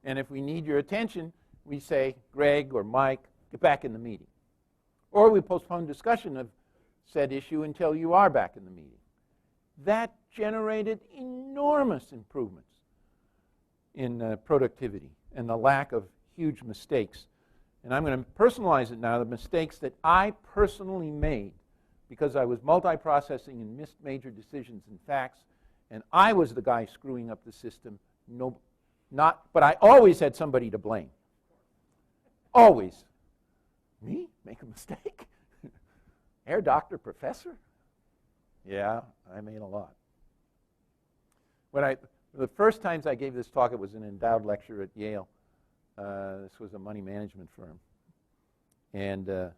And if we need your attention, we say, Greg or Mike, get back in the meeting. Or we postpone discussion of said issue until you are back in the meeting. That generated enormous improvements in productivity and the lack of huge mistakes. And I'm going to personalize it now, the mistakes that I personally made because I was multi-processing and missed major decisions and facts And I was the guy screwing up the system. No, but I always had somebody to blame. Always. Me? Make a mistake? Air doctor, professor? Yeah, I made a lot. The first times I gave this talk, it was an endowed lecture at Yale. This was a money management firm. And I've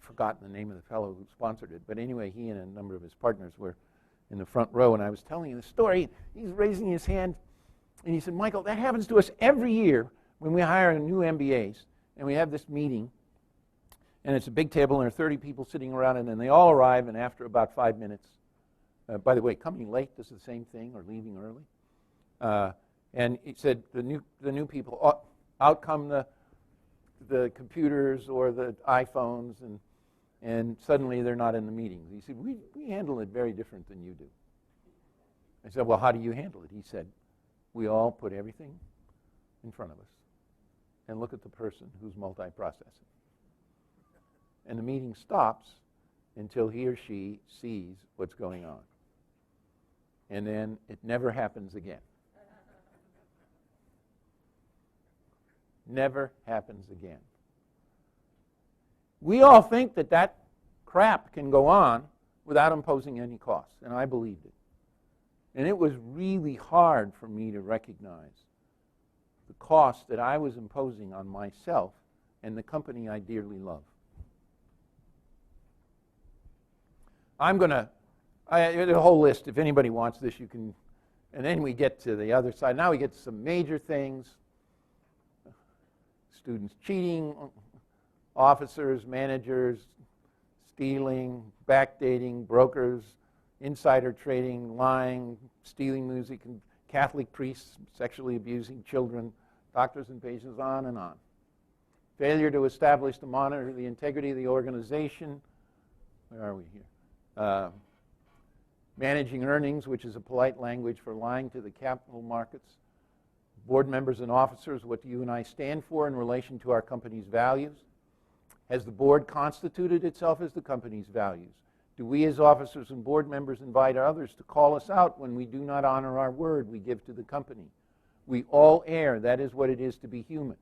forgotten the name of the fellow who sponsored it. But anyway, he and a number of his partners were in the front row, and I was telling him the story. He's raising his hand, and he said, Michael, that happens to us every year when we hire new MBAs, and we have this meeting, and it's a big table, and there are 30 people sitting around, and then they all arrive, and after about 5 minutes, by the way, coming late does the same thing, or leaving early. And he said the new people, out come the computers or the iPhones, and suddenly they're not in the meetings. He said, we handle it very different than you do. I said, well, how do you handle it? He said, we all put everything in front of us and look at the person who's multiprocessing. And the meeting stops until he or she sees what's going on. And then it never happens again. Never happens again. We all think that crap can go on without imposing any costs, and I believed it. And it was really hard for me to recognize the cost that I was imposing on myself and the company I dearly love. I'm going to, a whole list, if anybody wants this, you can, and then we get to the other side. Now we get to some major things. Students cheating, officers, managers, stealing, backdating, brokers, insider trading, lying, stealing music, and Catholic priests sexually abusing children, doctors and patients, on and on. Failure to establish to monitor the integrity of the organization. Where are we here? Managing earnings, which is a polite language for lying to the capital markets. Board members and officers, what do you and I stand for in relation to our company's values? Has the board constituted itself as the company's values? Do we as officers and board members invite others to call us out when we do not honor our word we give to the company? We all err. That is what it is to be human.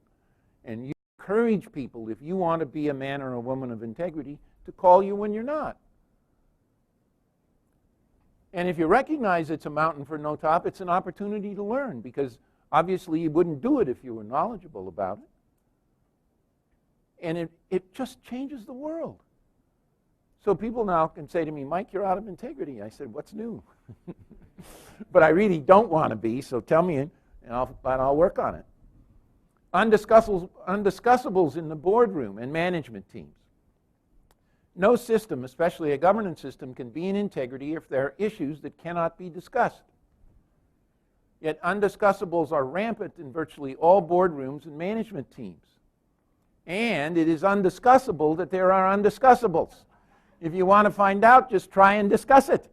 And you encourage people, if you want to be a man or a woman of integrity, to call you when you're not. And if you recognize it's a mountain for no top, it's an opportunity to learn, because obviously you wouldn't do it if you were knowledgeable about it. And it just changes the world. So people now can say to me, Mike, you're out of integrity. I said, what's new? But I really don't want to be, so tell me, and I'll work on it. Undiscussables in the boardroom and management teams. No system, especially a governance system, can be in integrity if there are issues that cannot be discussed. Yet undiscussables are rampant in virtually all boardrooms and management teams. And it is undiscussable that there are undiscussables. If you want to find out, just try and discuss it.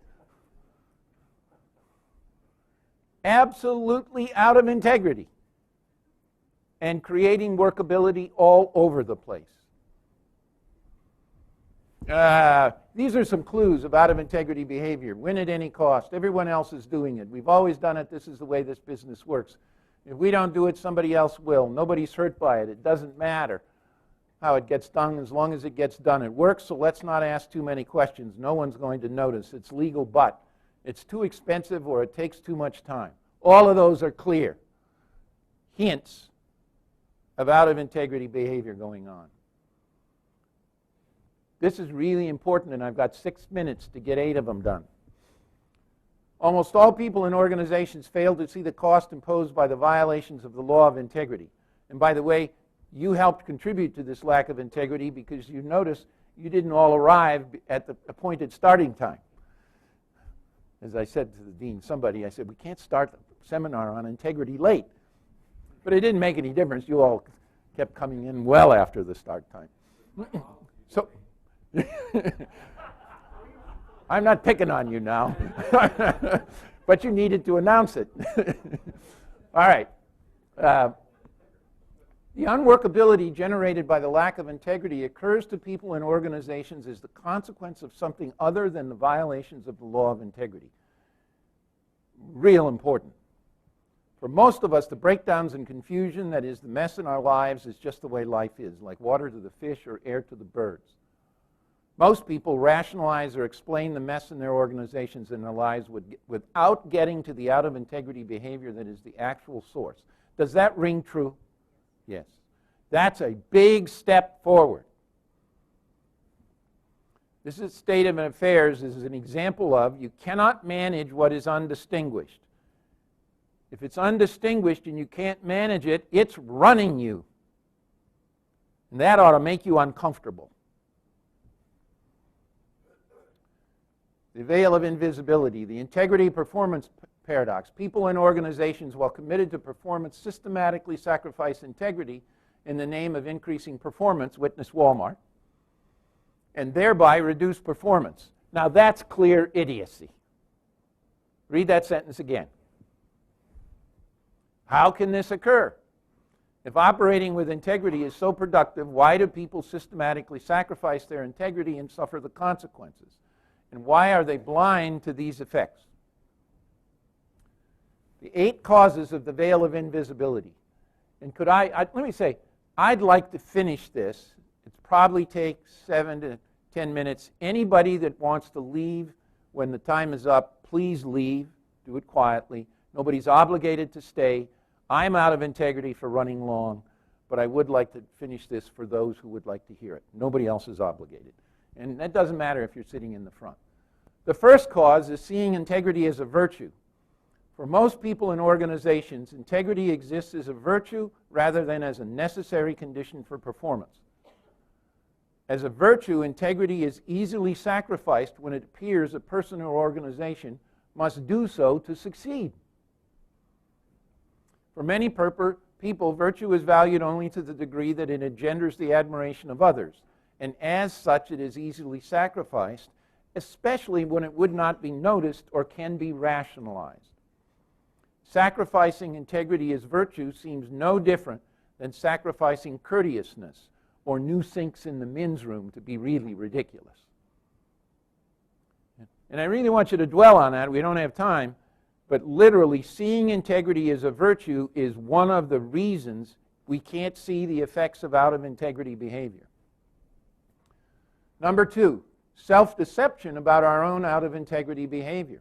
Absolutely out of integrity and creating workability all over the place. These are some clues of out of integrity behavior. Win at any cost. Everyone else is doing it. We've always done it. This is the way this business works. If we don't do it, somebody else will. Nobody's hurt by it. It doesn't matter how it gets done as long as it gets done. It works, so let's not ask too many questions. No one's going to notice. It's legal, but it's too expensive or it takes too much time. All of those are clear hints of out of integrity behavior going on. This is really important, and I've got 6 minutes to get 8 of them done. Almost all people in organizations fail to see the cost imposed by the violations of the law of integrity. And by the way, you helped contribute to this lack of integrity because you notice you didn't all arrive at the appointed starting time. As I said to the dean, I said, we can't start the seminar on integrity late. But it didn't make any difference. You all kept coming in well after the start time. So, I'm not picking on you now, but you needed to announce it. All right. The unworkability generated by the lack of integrity occurs to people and organizations as the consequence of something other than the violations of the law of integrity. Real important. For most of us, the breakdowns and confusion that is the mess in our lives is just the way life is, like water to the fish or air to the birds. Most people rationalize or explain the mess in their organizations and their lives without getting to the out-of-integrity behavior that is the actual source. Does that ring true? Yes. That's a big step forward. This is state of affairs. This is an example of you cannot manage what is undistinguished. If it's undistinguished and you can't manage it, it's running you. And that ought to make you uncomfortable. The veil of invisibility, the integrity-performance paradox. People and organizations, while committed to performance, systematically sacrifice integrity in the name of increasing performance, witness Walmart, and thereby reduce performance. Now that's clear idiocy. Read that sentence again. How can this occur? If operating with integrity is so productive, why do people systematically sacrifice their integrity and suffer the consequences? And why are they blind to these effects? The 8 causes of the veil of invisibility. And could let me say, I'd like to finish this. It probably takes 7 to 10 minutes. Anybody that wants to leave when the time is up, please leave. Do it quietly. Nobody's obligated to stay. I'm out of integrity for running long, but I would like to finish this for those who would like to hear it. Nobody else is obligated. And that doesn't matter if you're sitting in the front. The first cause is seeing integrity as a virtue. For most people and organizations, integrity exists as a virtue rather than as a necessary condition for performance. As a virtue, integrity is easily sacrificed when it appears a person or organization must do so to succeed. For many people, virtue is valued only to the degree that it engenders the admiration of others, and as such it is easily sacrificed, especially when it would not be noticed or can be rationalized. Sacrificing integrity as virtue seems no different than sacrificing courteousness or new sinks in the men's room to be really ridiculous. And I really want you to dwell on that. We don't have time. But literally, seeing integrity as a virtue is one of the reasons we can't see the effects of out-of-integrity behavior. Number 2, self-deception about our own out-of-integrity behavior.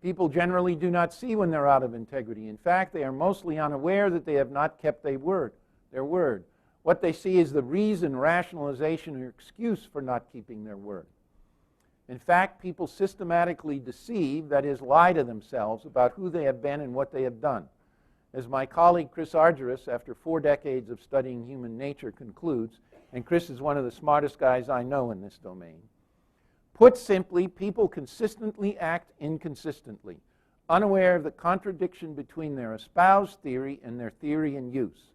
People generally do not see when they're out of integrity. In fact, they are mostly unaware that they have not kept their word. What they see is the reason, rationalization, or excuse for not keeping their word. In fact, people systematically deceive, that is, lie to themselves about who they have been and what they have done. As my colleague Chris Argyris, after 4 decades of studying human nature, concludes, and Chris is one of the smartest guys I know in this domain. Put simply, people consistently act inconsistently, unaware of the contradiction between their espoused theory and their theory in use,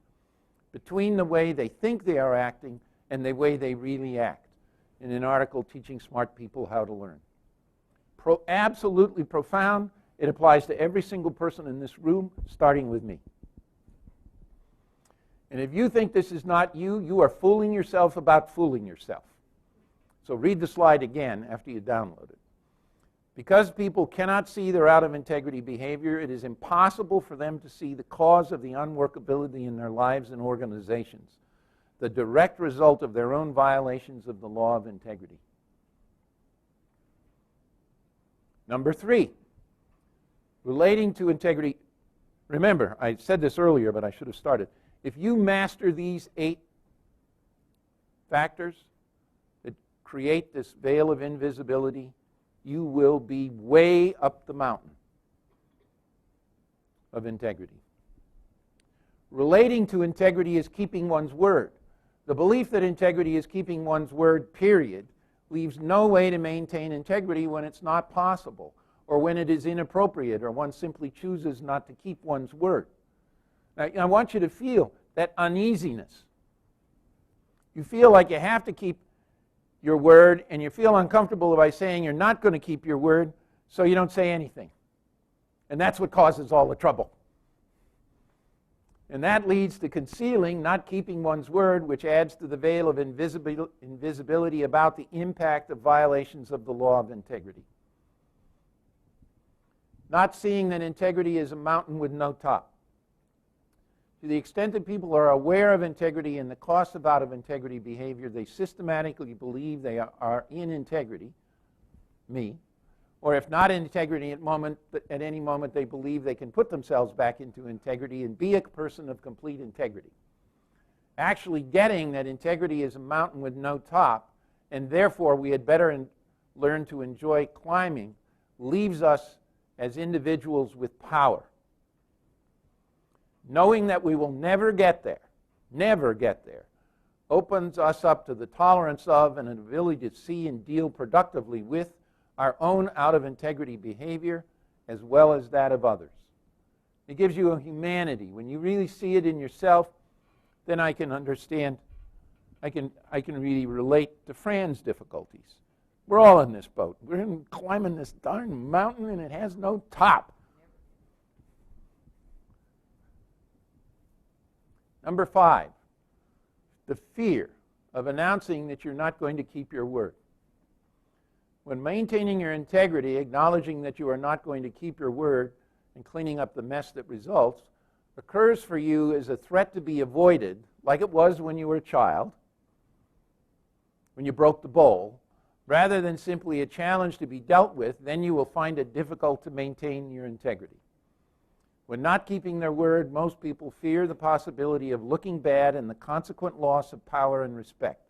between the way they think they are acting and the way they really act, in an article teaching smart people how to learn. Absolutely profound. It applies to every single person in this room, starting with me. And if you think this is not you, you are fooling yourself about fooling yourself. So read the slide again after you download it. Because people cannot see their out-of-integrity behavior, it is impossible for them to see the cause of the unworkability in their lives and organizations, the direct result of their own violations of the law of integrity. Number 3, relating to integrity. Remember, I said this earlier, but I should have started. If you master these 8 factors that create this veil of invisibility, you will be way up the mountain of integrity. Relating to integrity is keeping one's word. The belief that integrity is keeping one's word, period, leaves no way to maintain integrity when it's not possible, or when it is inappropriate, or one simply chooses not to keep one's word. Now, I want you to feel that uneasiness. You feel like you have to keep your word, and you feel uncomfortable by saying you're not going to keep your word, so you don't say anything. And that's what causes all the trouble. And that leads to concealing, not keeping one's word, which adds to the veil of invisibility about the impact of violations of the law of integrity. Not seeing that integrity is a mountain with no top. To the extent that people are aware of integrity and the costs of out-of-integrity behavior, they systematically believe they are in integrity, me, or if not in integrity at any moment, they believe they can put themselves back into integrity and be a person of complete integrity. Actually getting that integrity is a mountain with no top, and therefore we had better learn to enjoy climbing, leaves us as individuals with power. Knowing that we will never get there, opens us up to the tolerance of and an ability to see and deal productively with our own out-of-integrity behavior as well as that of others. It gives you a humanity. When you really see it in yourself, then I can understand, I can really relate to Fran's difficulties. We're all in this boat. We're climbing this darn mountain and it has no top. Number 5, the fear of announcing that you're not going to keep your word. When maintaining your integrity, acknowledging that you are not going to keep your word and cleaning up the mess that results, occurs for you as a threat to be avoided, like it was when you were a child, when you broke the bowl, rather than simply a challenge to be dealt with, then you will find it difficult to maintain your integrity. When not keeping their word, most people fear the possibility of looking bad and the consequent loss of power and respect.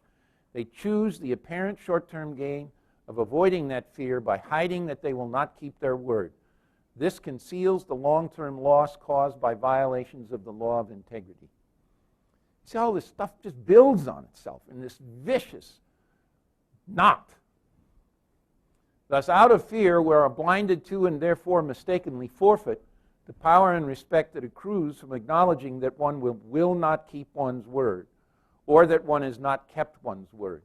They choose the apparent short-term gain of avoiding that fear by hiding that they will not keep their word. This conceals the long-term loss caused by violations of the law of integrity. See how this stuff just builds on itself in this vicious knot. Thus, out of fear, we are blinded to and therefore mistakenly forfeit the power and respect that accrues from acknowledging that one will not keep one's word, or that one has not kept one's word.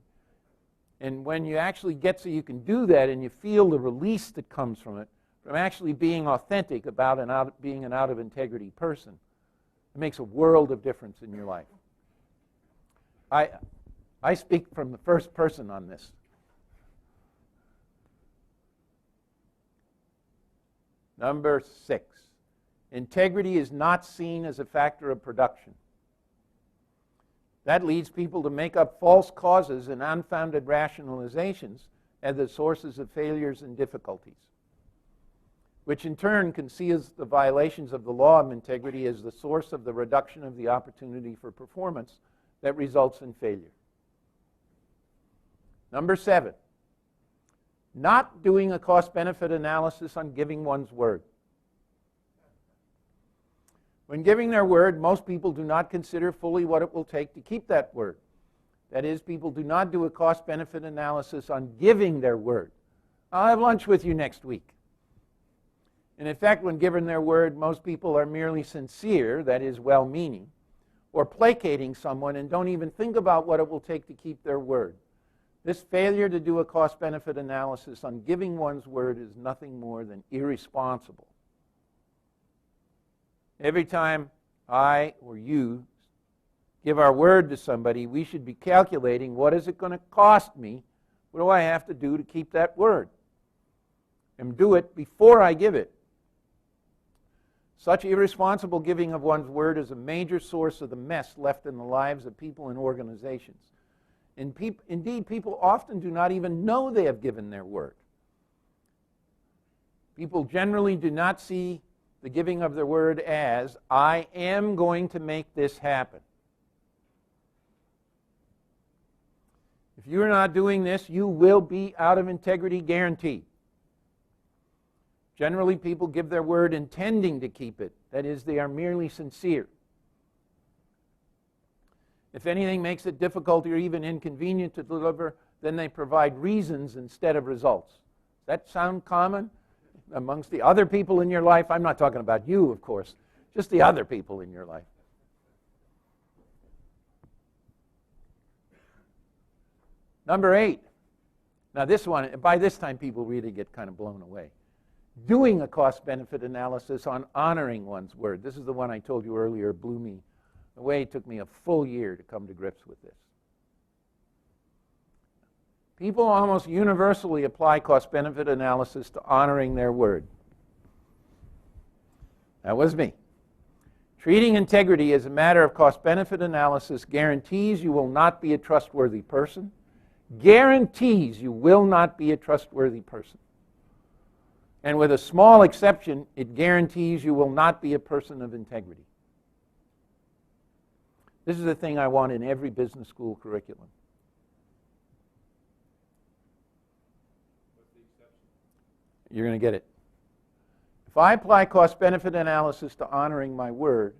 And when you actually get so you can do that and you feel the release that comes from it, from actually being authentic about being an out-of-integrity person, it makes a world of difference in your life. I speak from the first person on this. Number 6, integrity is not seen as a factor of production. That leads people to make up false causes and unfounded rationalizations as the sources of failures and difficulties, which in turn conceals the violations of the law of integrity as the source of the reduction of the opportunity for performance that results in failure. Number 7, not doing a cost-benefit analysis on giving one's word. When giving their word, most people do not consider fully what it will take to keep that word. That is, people do not do a cost-benefit analysis on giving their word. I'll have lunch with you next week. And in fact, when given their word, most people are merely sincere, that is, well-meaning, or placating someone and don't even think about what it will take to keep their word. This failure to do a cost-benefit analysis on giving one's word is nothing more than irresponsible. Every time I or you give our word to somebody, we should be calculating, what is it going to cost me? What do I have to do to keep that word? And do it before I give it. Such irresponsible giving of one's word is a major source of the mess left in the lives of people and organizations. Indeed, people often do not even know they have given their word. People generally do not see the giving of their word as, I am going to make this happen. If you're not doing this, you will be out of integrity, guaranteed. Generally, people give their word intending to keep it. That is, they are merely sincere. If anything makes it difficult or even inconvenient to deliver, then they provide reasons instead of results. Does that sound common amongst the other people in your life? I'm not talking about you, of course, just the other people in your life. Number 8. Now this one, by this time people really get kind of blown away. doing a cost-benefit analysis on honoring one's word. This is the one I told you earlier blew me away. It took me a full year to come to grips with this. People almost universally apply cost-benefit analysis to honoring their word. That was me. Treating integrity as a matter of cost-benefit analysis guarantees you will not be a trustworthy person. Guarantees you will not be a trustworthy person. And with a small exception, it guarantees you will not be a person of integrity. This is the thing I want in every business school curriculum. You're going to get it. If I apply cost-benefit analysis to honoring my word,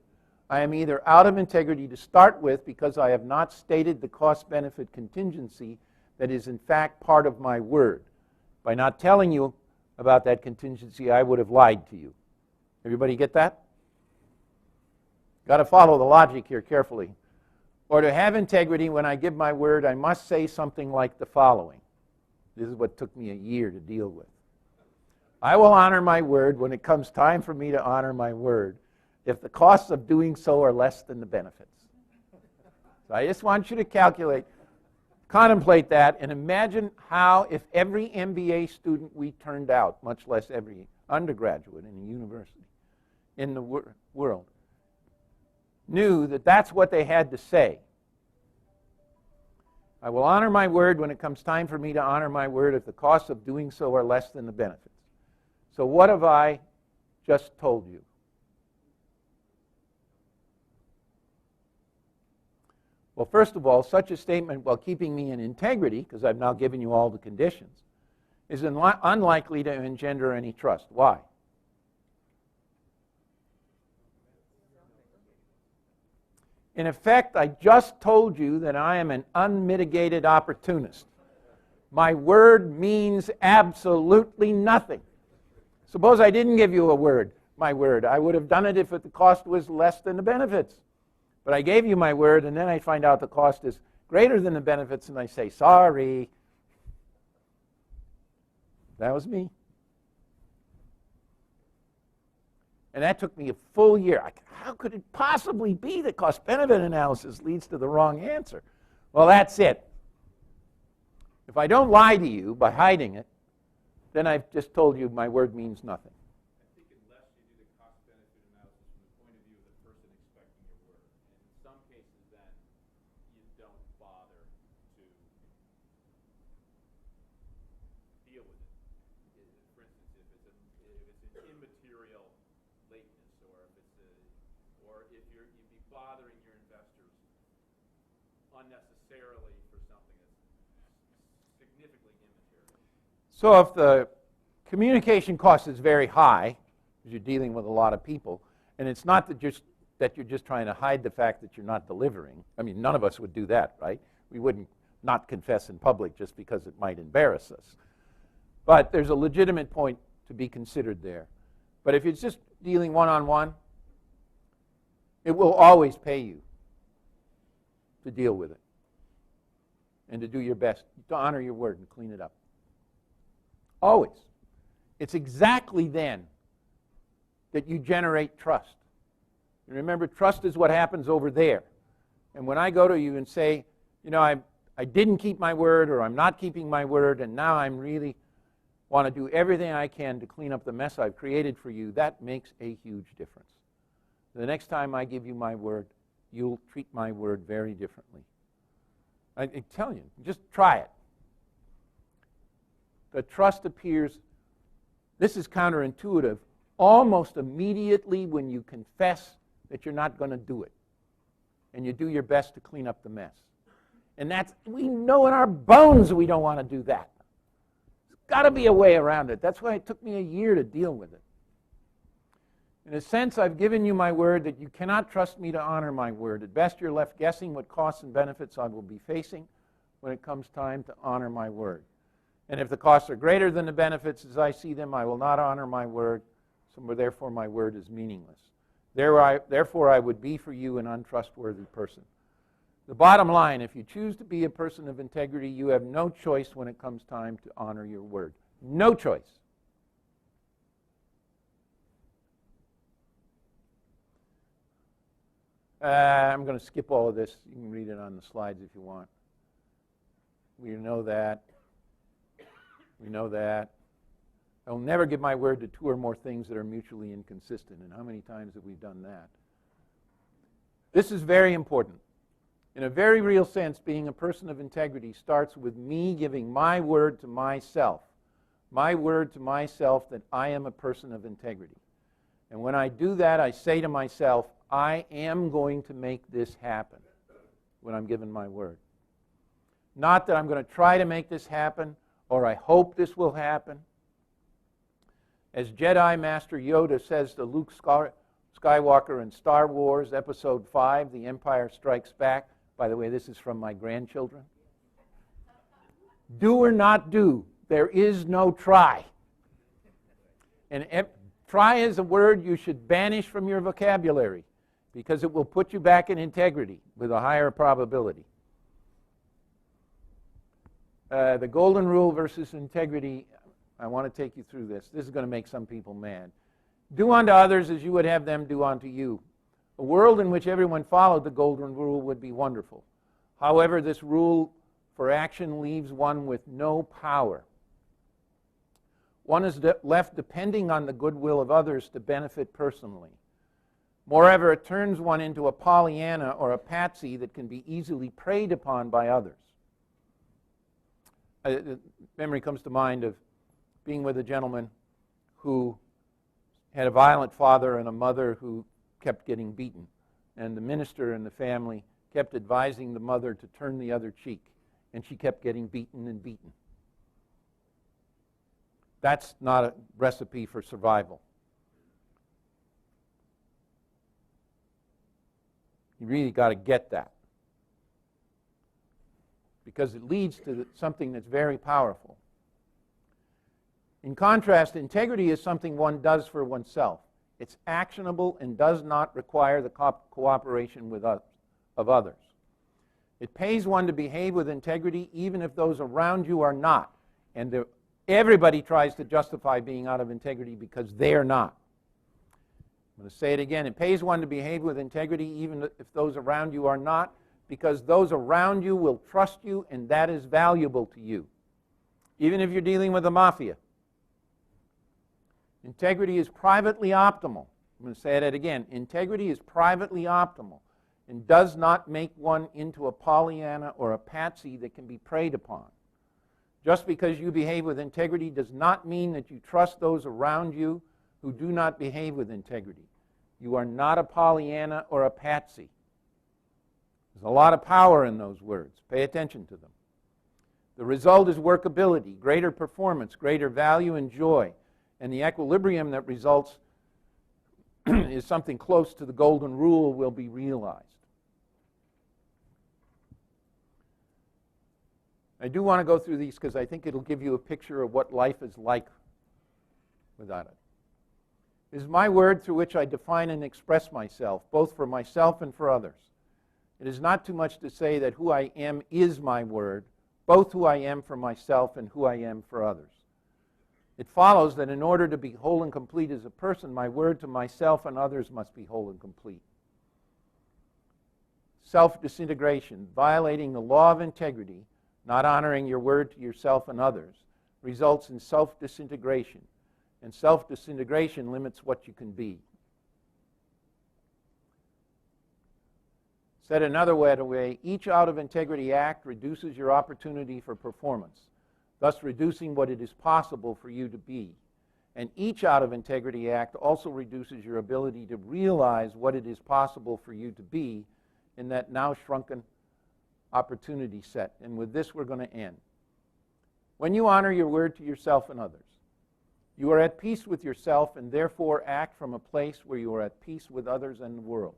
I am either out of integrity to start with because I have not stated the cost-benefit contingency that is in fact part of my word. By not telling you about that contingency, I would have lied to you. Everybody get that? Got to follow the logic here carefully. Or to have integrity, when I give my word, I must say something like the following. This is what took me a year to deal with. I will honor my word when it comes time for me to honor my word if the costs of doing so are less than the benefits. So I just want you to contemplate that, and imagine how if every MBA student we turned out, much less every undergraduate in a university in the world, knew that that's what they had to say. I will honor my word when it comes time for me to honor my word if the costs of doing so are less than the benefits. So what have I just told you? Well, first of all, such a statement, while keeping me in integrity, because I've now given you all the conditions, is unlikely to engender any trust. Why? In effect, I just told you that I am an unmitigated opportunist. My word means absolutely nothing. Suppose I didn't give you my word. I would have done it if the cost was less than the benefits. But I gave you my word, and then I find out the cost is greater than the benefits, and I say, sorry. That was me. And that took me a full year. How could it possibly be that cost-benefit analysis leads to the wrong answer? Well, that's it. If I don't lie to you by hiding it, then I've just told you my word means nothing. I think unless you do the cost-benefit analysis from the point of view of the person expecting your word, and in some cases then you don't bother to deal with it. For instance, if it's an immaterial lateness, or if you'd be bothering your investors unnecessarily for something that's significantly immaterial. So if the communication cost is very high, because you're dealing with a lot of people, and it's not that you're just trying to hide the fact that you're not delivering. I mean, none of us would do that, right? We wouldn't not confess in public just because it might embarrass us. But there's a legitimate point to be considered there. But if it's just dealing one-on-one, it will always pay you to deal with it and to do your best, to honor your word and clean it up. Always. It's exactly then that you generate trust. And remember, trust is what happens over there. And when I go to you and say, you know, I didn't keep my word, or I'm not keeping my word, and now I'm really want to do everything I can to clean up the mess I've created for you, that makes a huge difference. The next time I give you my word, you'll treat my word very differently. I tell you, just try it. The trust appears, this is counterintuitive, almost immediately when you confess that you're not going to do it. And you do your best to clean up the mess. And we know in our bones we don't want to do that. There's got to be a way around it. That's why it took me a year to deal with it. In a sense, I've given you my word that you cannot trust me to honor my word. At best, you're left guessing what costs and benefits I will be facing when it comes time to honor my word. And if the costs are greater than the benefits as I see them, I will not honor my word, so therefore my word is meaningless. Therefore, I would be for you an untrustworthy person. The bottom line, if you choose to be a person of integrity, you have no choice when it comes time to honor your word. No choice. I'm going to skip all of this. You can read it on the slides if you want. We know that. We know that. I will never give my word to two or more things that are mutually inconsistent. And how many times have we done that? This is very important. In a very real sense, being a person of integrity starts with me giving my word to myself. My word to myself that I am a person of integrity. And when I do that, I say to myself, I am going to make this happen when I'm given my word. Not that I'm going to try to make this happen or I hope this will happen. As Jedi Master Yoda says to Luke Skywalker in Star Wars Episode 5, The Empire Strikes Back, by the way, this is from my grandchildren. Do or not do, there is no try. And try is a word you should banish from your vocabulary because it will put you back in integrity with a higher probability. The golden rule versus integrity, I want to take you through this. This is going to make some people mad. Do unto others as you would have them do unto you. A world in which everyone followed the golden rule would be wonderful. However, this rule for action leaves one with no power. One is left depending on the goodwill of others to benefit personally. Moreover, it turns one into a Pollyanna or a patsy that can be easily preyed upon by others. Memory comes to mind of being with a gentleman who had a violent father and a mother who kept getting beaten. And the minister and the family kept advising the mother to turn the other cheek. And she kept getting beaten and beaten. That's not a recipe for survival. You really got to get that. Because it leads to something that's very powerful. In contrast, integrity is something one does for oneself. It's actionable and does not require the cooperation of others. It pays one to behave with integrity even if those around you are not. And everybody tries to justify being out of integrity because they are not. I'm going to say it again. It pays one to behave with integrity even if those around you are not, because those around you will trust you, and that is valuable to you. Even if you're dealing with the mafia. Integrity is privately optimal. I'm going to say that again. Integrity is privately optimal and does not make one into a Pollyanna or a patsy that can be preyed upon. Just because you behave with integrity does not mean that you trust those around you who do not behave with integrity. You are not a Pollyanna or a patsy. There's a lot of power in those words. Pay attention to them. The result is workability, greater performance, greater value and joy. And the equilibrium that results is something close to the golden rule will be realized. I do want to go through these because I think it'll give you a picture of what life is like without it. It is my word through which I define and express myself, both for myself and for others. It is not too much to say that who I am is my word, both who I am for myself and who I am for others. It follows that in order to be whole and complete as a person, my word to myself and others must be whole and complete. Self-disintegration, violating the law of integrity, not honoring your word to yourself and others, results in self-disintegration. And self-disintegration limits what you can be. Said another way, each out of integrity act reduces your opportunity for performance, thus reducing what it is possible for you to be. And each out of integrity act also reduces your ability to realize what it is possible for you to be in that now shrunken opportunity set. And with this, we're going to end. When you honor your word to yourself and others, you are at peace with yourself and therefore act from a place where you are at peace with others and the world,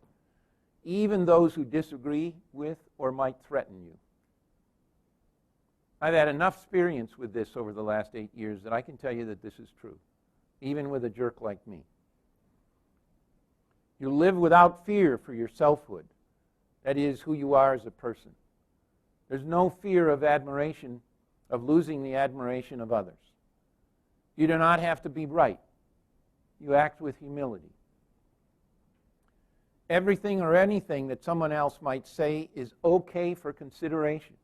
even those who disagree with or might threaten you. I've had enough experience with this over the last 8 years that I can tell you that this is true, even with a jerk like me. You live without fear for your selfhood, that is, who you are as a person. There's no fear of admiration, of losing the admiration of others. You do not have to be right. You act with humility. everything or anything that someone else might say is okay for consideration.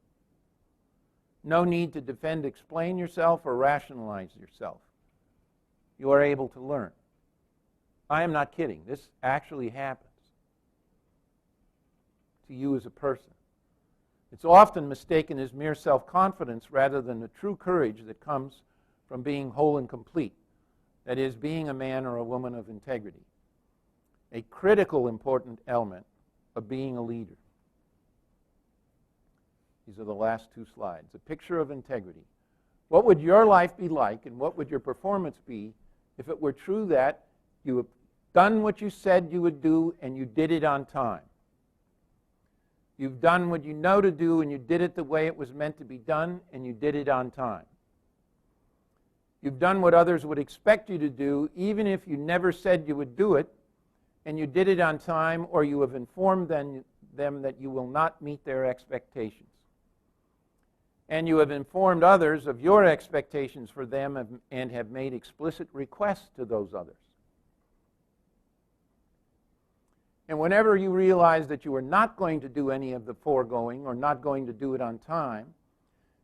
No need to defend, explain yourself, or rationalize yourself. You are able to learn. I am not kidding. This actually happens to you as a person. It's often mistaken as mere self-confidence rather than the true courage that comes from being whole and complete. That is, being a man or a woman of integrity. A critical, important element of being a leader. These are the last two slides. A picture of integrity. What would your life be like and what would your performance be if it were true that you have done what you said you would do and you did it on time? You've done what you know to do and you did it the way it was meant to be done and you did it on time. You've done what others would expect you to do even if you never said you would do it, and you did it on time, or you have informed them that you will not meet their expectations. And you have informed others of your expectations for them and have made explicit requests to those others. And whenever you realize that you are not going to do any of the foregoing or not going to do it on time,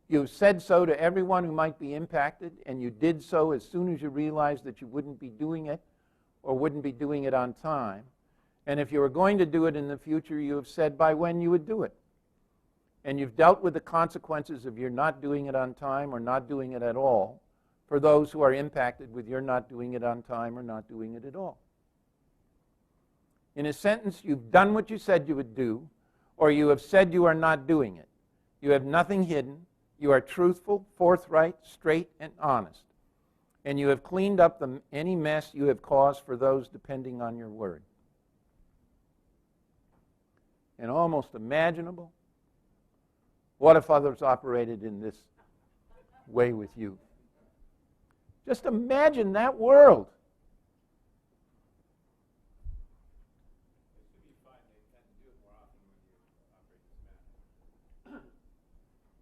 you have said so to everyone who might be impacted, and you did so as soon as you realized that you wouldn't be doing it or wouldn't be doing it on time. And if you were going to do it in the future, you have said by when you would do it. And you've dealt with the consequences of your not doing it on time or not doing it at all for those who are impacted with your not doing it on time or not doing it at all. In a sentence, you've done what you said you would do, or you have said you are not doing it. You have nothing hidden. You are truthful, forthright, straight, and honest. And you have cleaned up any mess you have caused for those depending on your word. And almost imaginable, what if others operated in this way with you? Just imagine that world.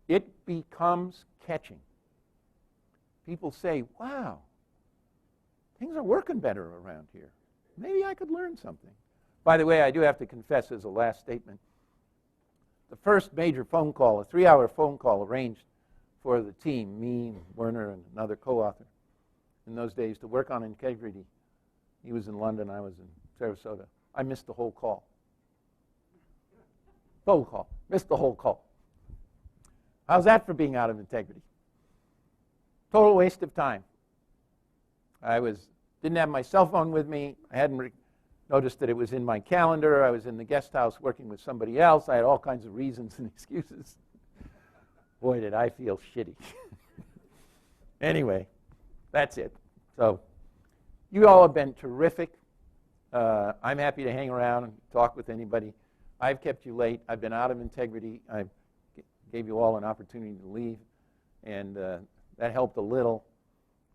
It becomes catching. People say, wow, things are working better around here. Maybe I could learn something. By the way, I do have to confess as a last statement, the first major phone call, a 3-hour phone call arranged for the team, me, Werner, and another co-author in those days to work on integrity. He was in London, I was in Sarasota. I missed the whole call. Phone call. Missed the whole call. How's that for being out of integrity? Total waste of time. I didn't have my cell phone with me. I hadn't noticed that it was in my calendar. I was in the guest house working with somebody else. I had all kinds of reasons and excuses. Boy, did I feel shitty. Anyway, that's it. So you all have been terrific. I'm happy to hang around and talk with anybody. I've kept you late. I've been out of integrity. I gave you all an opportunity to leave, and that helped a little,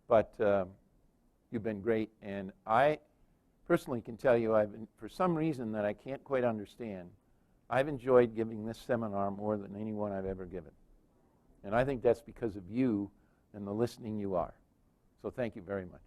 but you've been great. And I personally can tell you, for some reason that I can't quite understand, I've enjoyed giving this seminar more than anyone I've ever given. And I think that's because of you and the listening you are. So thank you very much.